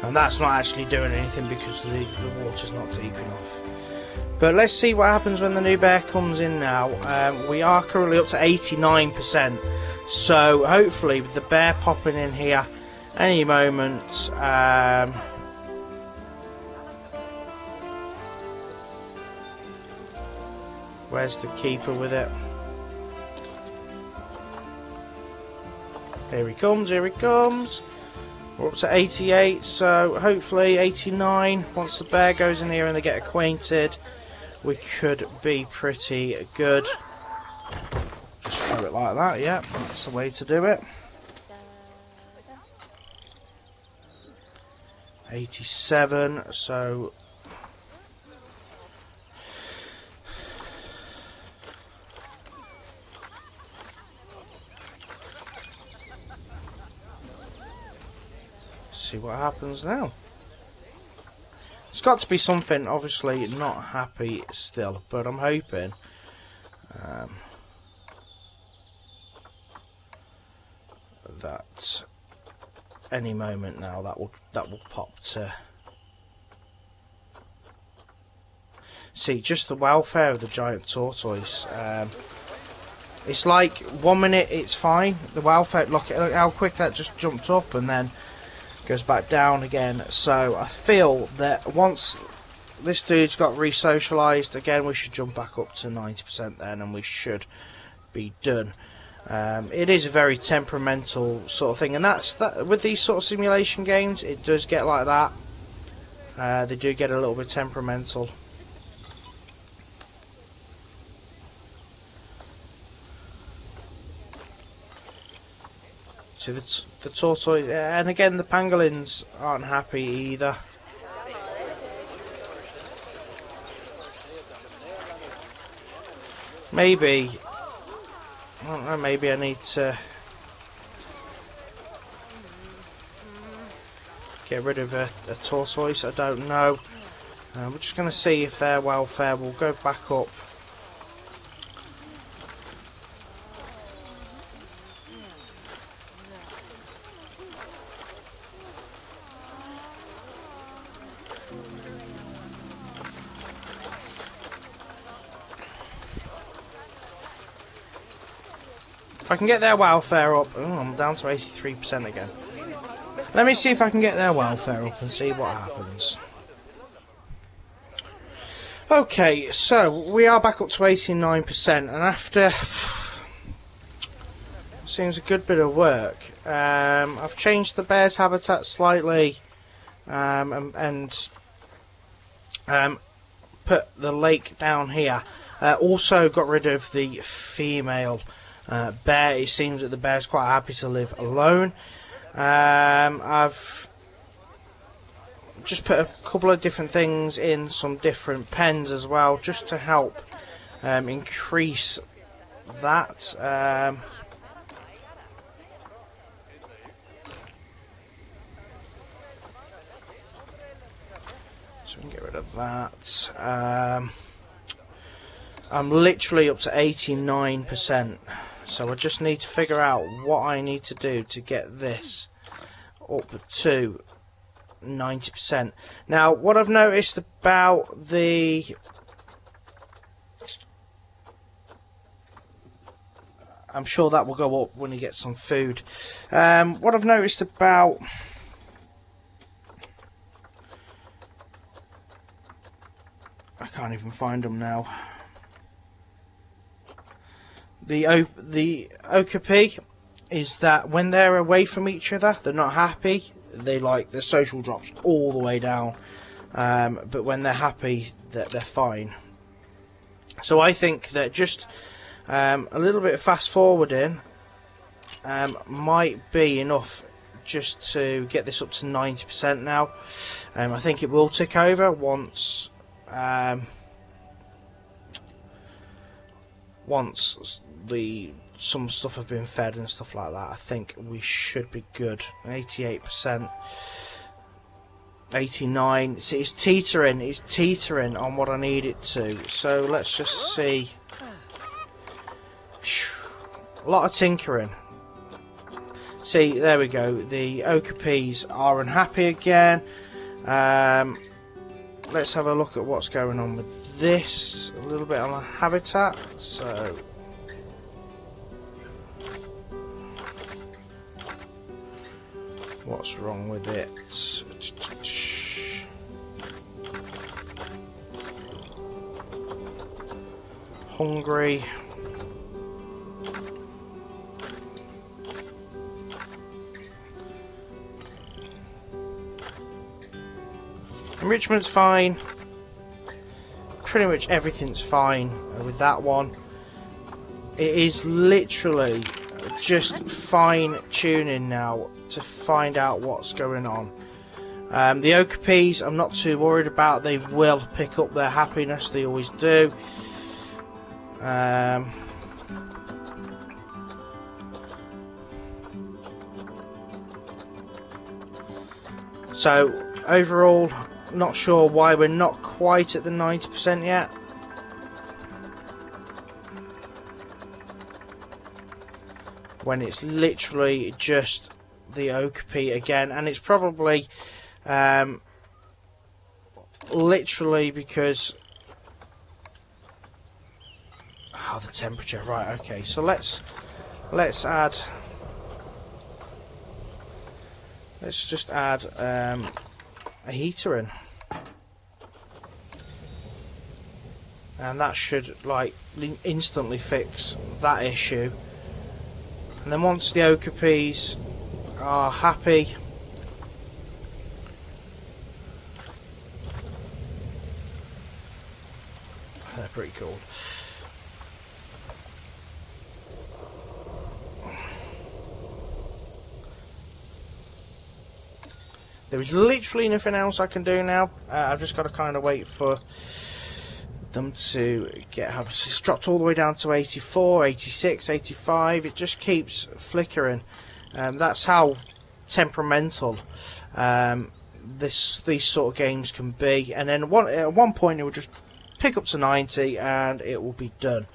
And that's not actually doing anything because the water's not deep enough. But let's see what happens when the new bear comes in now. We are currently up to 89%. So hopefully with the bear popping in here any moment. Where's the keeper with it? Here he comes, here he comes. We're up to 88, so hopefully 89. Once the bear goes in here and they get acquainted, we could be pretty good. Just throw it like that, yeah, that's the way to do it. 87, so... see what happens now. It's got to be something obviously not happy still, but I'm hoping that any moment now that will pop to see just the welfare of the giant tortoise. It's like 1 minute it's fine, the welfare, look how quick that just jumped up and then goes back down again. So I feel that once this dude's got re-socialised again, we should jump back up to 90% then, and we should be done. It is a very temperamental sort of thing, and that's that with these sort of simulation games. It does get like that. They do get a little bit temperamental. So the tortoise, and again the pangolins aren't happy either. Maybe, I don't know, maybe I need to get rid of a tortoise, I don't know. We're just going to see if their welfare will go back up. If I can get their welfare up, oh, I'm down to 83% again. Let me see if I can get their welfare up and see what happens. Okay, so we are back up to 89%, and after seems a good bit of work, I've changed the bear's habitat slightly, and put the lake down here. Also got rid of the female bear. It seems that the bear's quite happy to live alone. I've just put a couple of different things in some different pens as well, just to help increase that. So we can get rid of that. I'm literally up to 89%. So I just need to figure out what I need to do to get this up to 90%. Now, what I've noticed about the I'm sure that will go up when he gets some food. What I've noticed about I can't even find them now. The okapi is that when they're away from each other, they're not happy. They like their social drops all the way down. But when they're happy, they're fine. So I think that just a little bit of fast forwarding might be enough just to get this up to 90% now. I think it will tick over once some stuff have been fed and stuff like that. I think we should be good. 88%, 89. See, it's teetering on what I need it to. So let's just see. A lot of tinkering. See, there we go. The okapis are unhappy again. Let's have a look at what's going on with this. A little bit on the habitat. So what's wrong with it? Hungry. Enrichment's fine. Pretty much everything's fine with that one. It is literally just fine tuning now to find out what's going on. The okapis I'm not too worried about. They will pick up their happiness, they always do. So overall, not sure why we're not quite at the 90% yet. When it's literally just the okapi again, and it's probably literally because the temperature. Right, okay, so let's add, let's just add a heater in, and that should like instantly fix that issue. And then once the okapis are happy, they're pretty cool. There is literally nothing else I can do now. I've just got to kind of wait for them to get happy. It's dropped all the way down to 84, 86, 85. It just keeps flickering. That's how temperamental these sort of games can be. And then at one point it will just pick up to 90 and it will be done.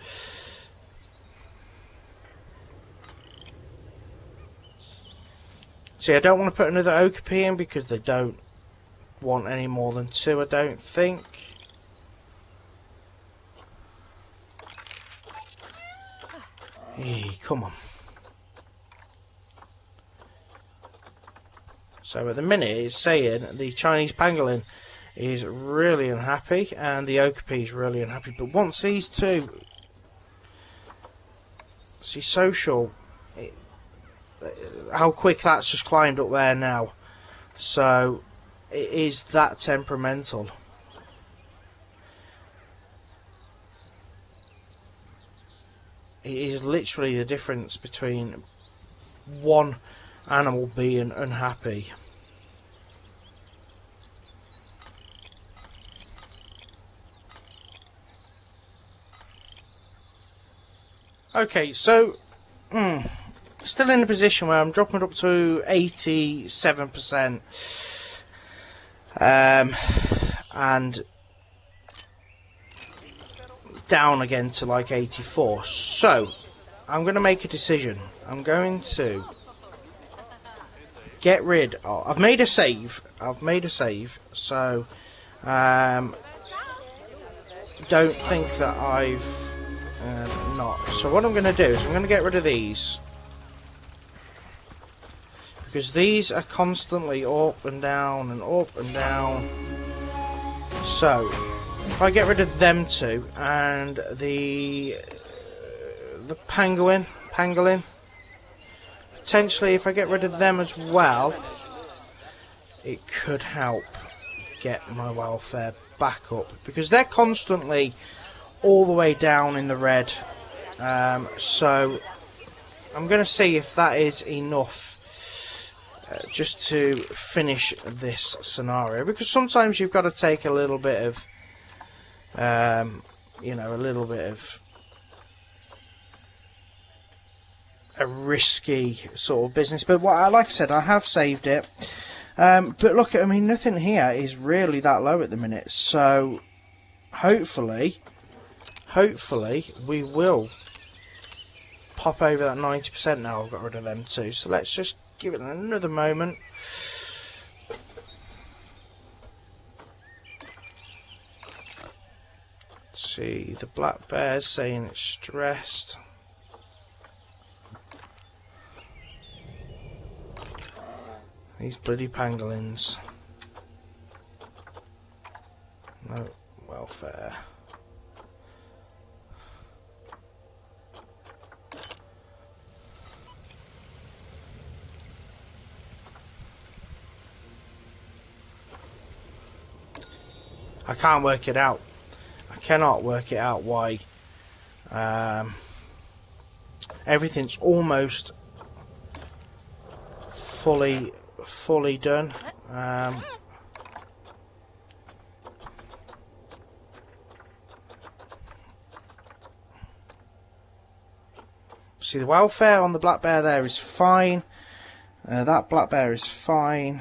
See, I don't want to put another okapi in because they don't want any more than 2, I don't think. Hey, come on. So at the minute it's saying the Chinese pangolin is really unhappy and the okapi is really unhappy. But once these two see social, how quick that's just climbed up there now. So it is that temperamental. It is literally the difference between one animal being unhappy. Okay, so still in a position where I'm dropping it up to 87%, and down again to like 84. So I'm going to make a decision. I'm going to get rid of, I've made a save, so don't think that I've not. So what I'm going to do is I'm going to get rid of these, because these are constantly up and down and up and down. So if I get rid of them two and the pangolin, potentially if I get rid of them as well, it could help get my welfare back up, because they're constantly all the way down in the red. So I'm going to see if that is enough just to finish this scenario, because sometimes you've got to take a little bit of, you know, a little bit of a risky sort of business. But like I said, I have saved it. But look, I mean, nothing here is really that low at the minute. So hopefully we will pop over that 90% now. I've got rid of them too. So let's just give it another moment. Let's see, the black bear's saying it's stressed. These bloody pangolins. No welfare. I can't work it out. I cannot work it out why everything's almost fully done. See, the welfare on the black bear there is fine. That black bear is fine.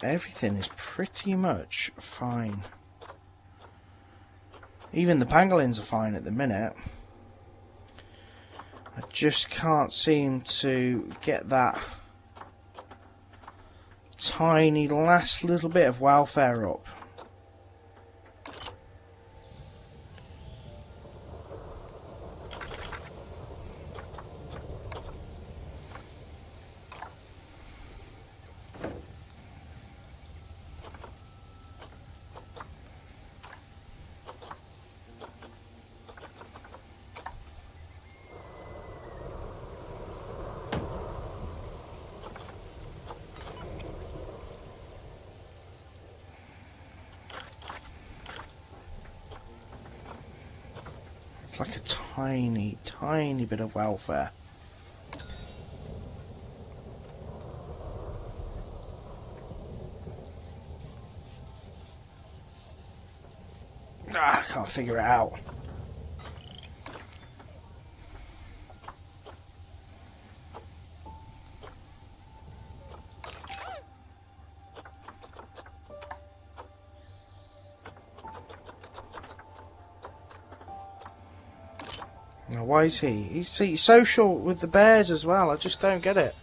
Everything is pretty much fine. Even the pangolins are fine at the minute. I just can't seem to get that tiny last little bit of welfare up. It's like a tiny bit of welfare. I can't figure it out. Now, why is he? He's so short with the bears as well. I just don't get it.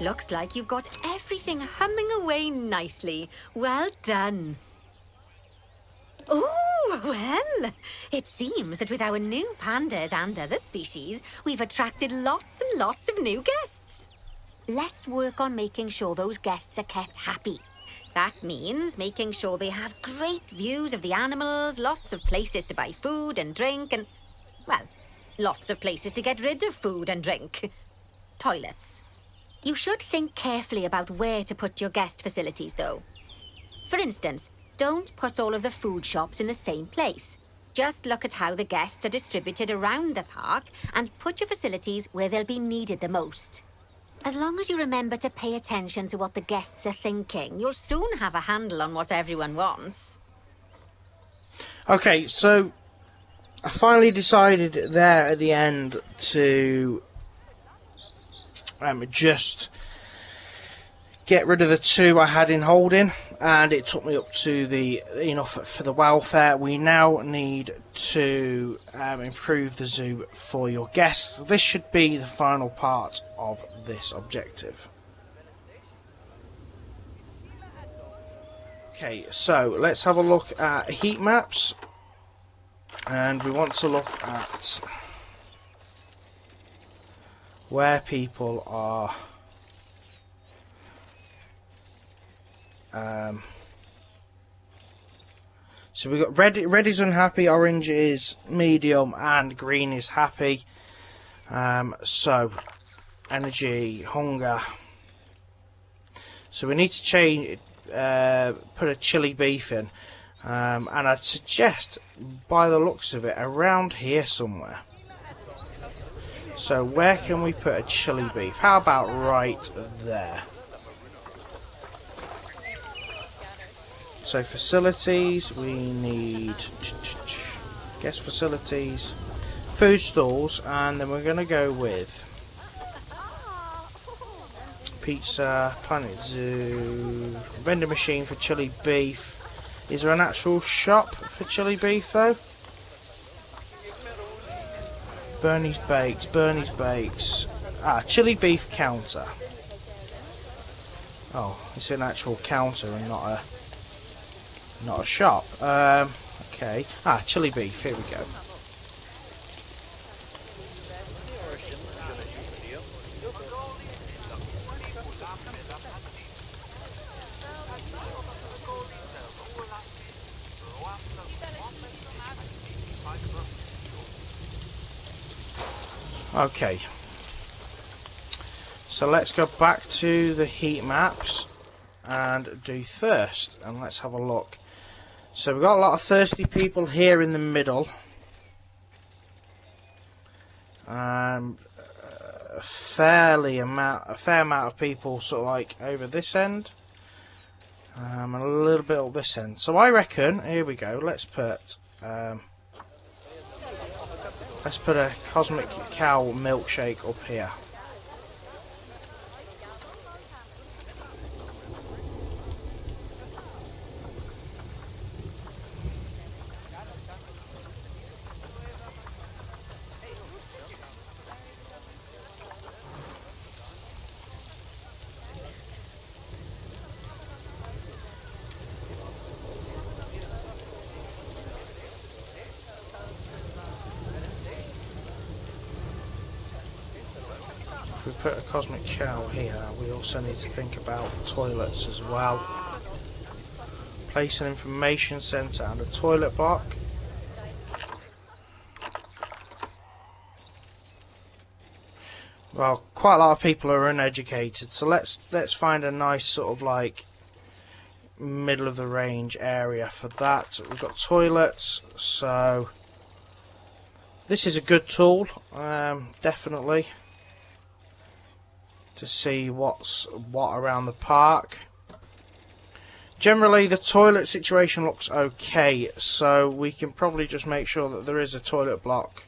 Looks like you've got everything humming away nicely. Well done. Oh, well, it seems that with our new pandas and other species, we've attracted lots and lots of new guests. Let's work on making sure those guests are kept happy. That means making sure they have great views of the animals, lots of places to buy food and drink, and, well, lots of places to get rid of food and drink. toilets. You should think carefully about where to put your guest facilities, though. For instance, don't put all of the food shops in the same place. Just look at how the guests are distributed around the park and put your facilities where they'll be needed the most. As long as you remember to pay attention to what the guests are thinking, you'll soon have a handle on what everyone wants. Okay, so I finally decided there at the end to just get rid of the two I had in holding, and it took me up to the enough for the welfare. We now need to improve the zoo for your guests. This should be the final part of this objective. Okay, so let's have a look at heat maps, and we want to look at where people are so we've got red is unhappy, orange is medium, and green is happy. So energy, hunger. So we need to change, put a chili beef in, and I'd suggest, by the looks of it, around here somewhere. So where can we put a chili beef? How about right there? So facilities, we need guest facilities, food stalls, and then we're going to go with pizza, Planet Zoo, vending machine for chili beef. Is there an actual shop for chili beef though? Bernie's Bakes. Ah, chili beef counter. Oh, it's an actual counter and not a shop. Okay. Ah, chili beef. Here we go. Okay. So let's go back to the heat maps and do thirst, and let's have a look. So we've got a lot of thirsty people here in the middle, and a fair amount of people sort of like over this end, and a little bit on this end. So I reckon, here we go, let's put a Cosmic Cow milkshake up here. We put a Cosmic Cow here, we also need to think about toilets as well. Place an information centre and a toilet block. Well, quite a lot of people are uneducated, so let's find a nice sort of like middle of the range area for that. We've got toilets, so this is a good tool, definitely, to see what's what around the park. Generally the toilet situation looks okay, so we can probably just make sure that there is a toilet block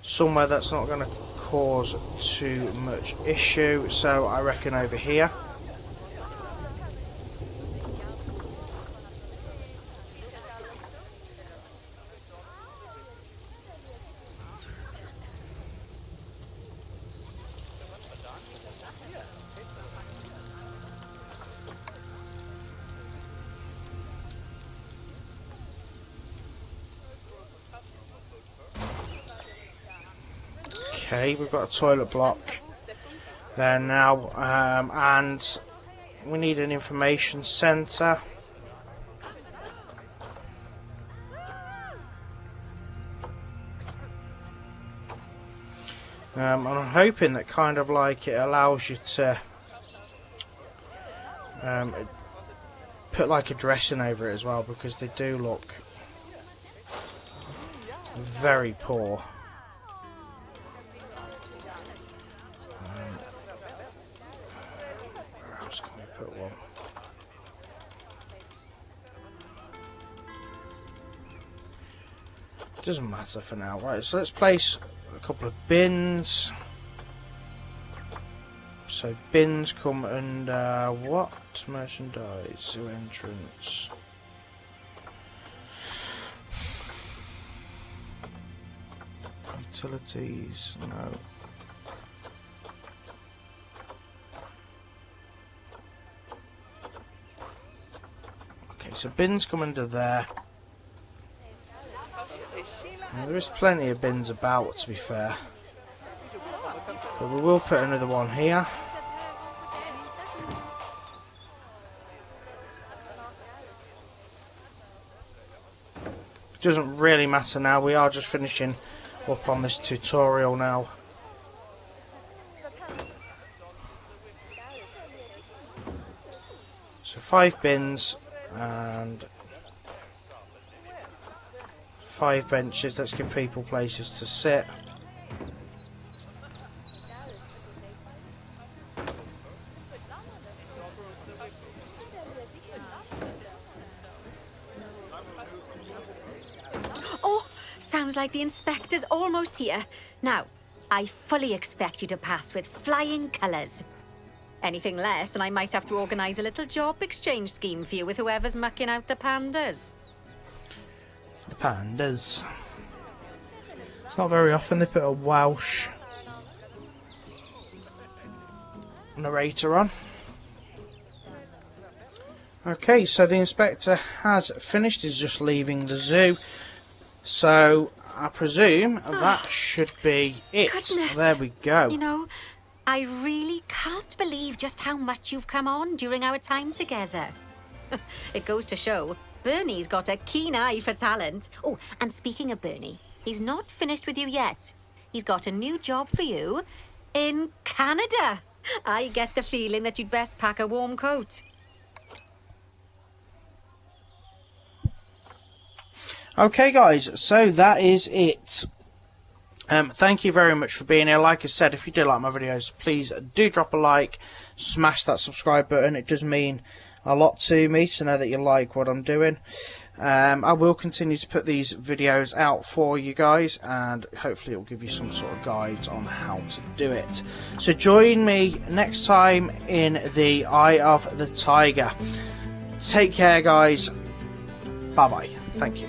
somewhere that's not going to cause too much issue. So I reckon over here. Okay, we've got a toilet block there now, and we need an information centre. And I'm hoping that kind of like it allows you to put like a dressing over it as well, because they do look very poor. Where else can we put one? Doesn't matter for now. Right, so let's place a couple of bins. So bins come under what? Merchandise, zoo entrance. Utilities, no. Okay, so bins come under there. Now, there is plenty of bins about, to be fair. But we will put another one here. It doesn't really matter now, we are just finishing up on this tutorial now. So 5 bins and 5 benches. Let's give people places to sit. Oh, sounds like the inspector's almost here. Now, I fully expect you to pass with flying colours. Anything less, and I might have to organise a little job exchange scheme for you with whoever's mucking out the pandas. The pandas. It's not very often they put a Welsh narrator on. Okay, so the inspector has finished. He's just leaving the zoo. So I presume that should be it. Goodness. There we go. You know, I really can't believe just how much you've come on during our time together. It goes to show, Bernie's got a keen eye for talent. Oh, and speaking of Bernie, he's not finished with you yet. He's got a new job for you in Canada. I get the feeling that you'd best pack a warm coat. Okay guys, so that is it. Thank you very much for being here. Like I said, if you do like my videos, please do drop a like, smash that subscribe button. It does mean a lot to me to know that you like what I'm doing. I will continue to put these videos out for you guys, and hopefully it will give you some sort of guides on how to do it. So join me next time in the Eye of the Tiger. Take care guys. Bye bye. Thank you.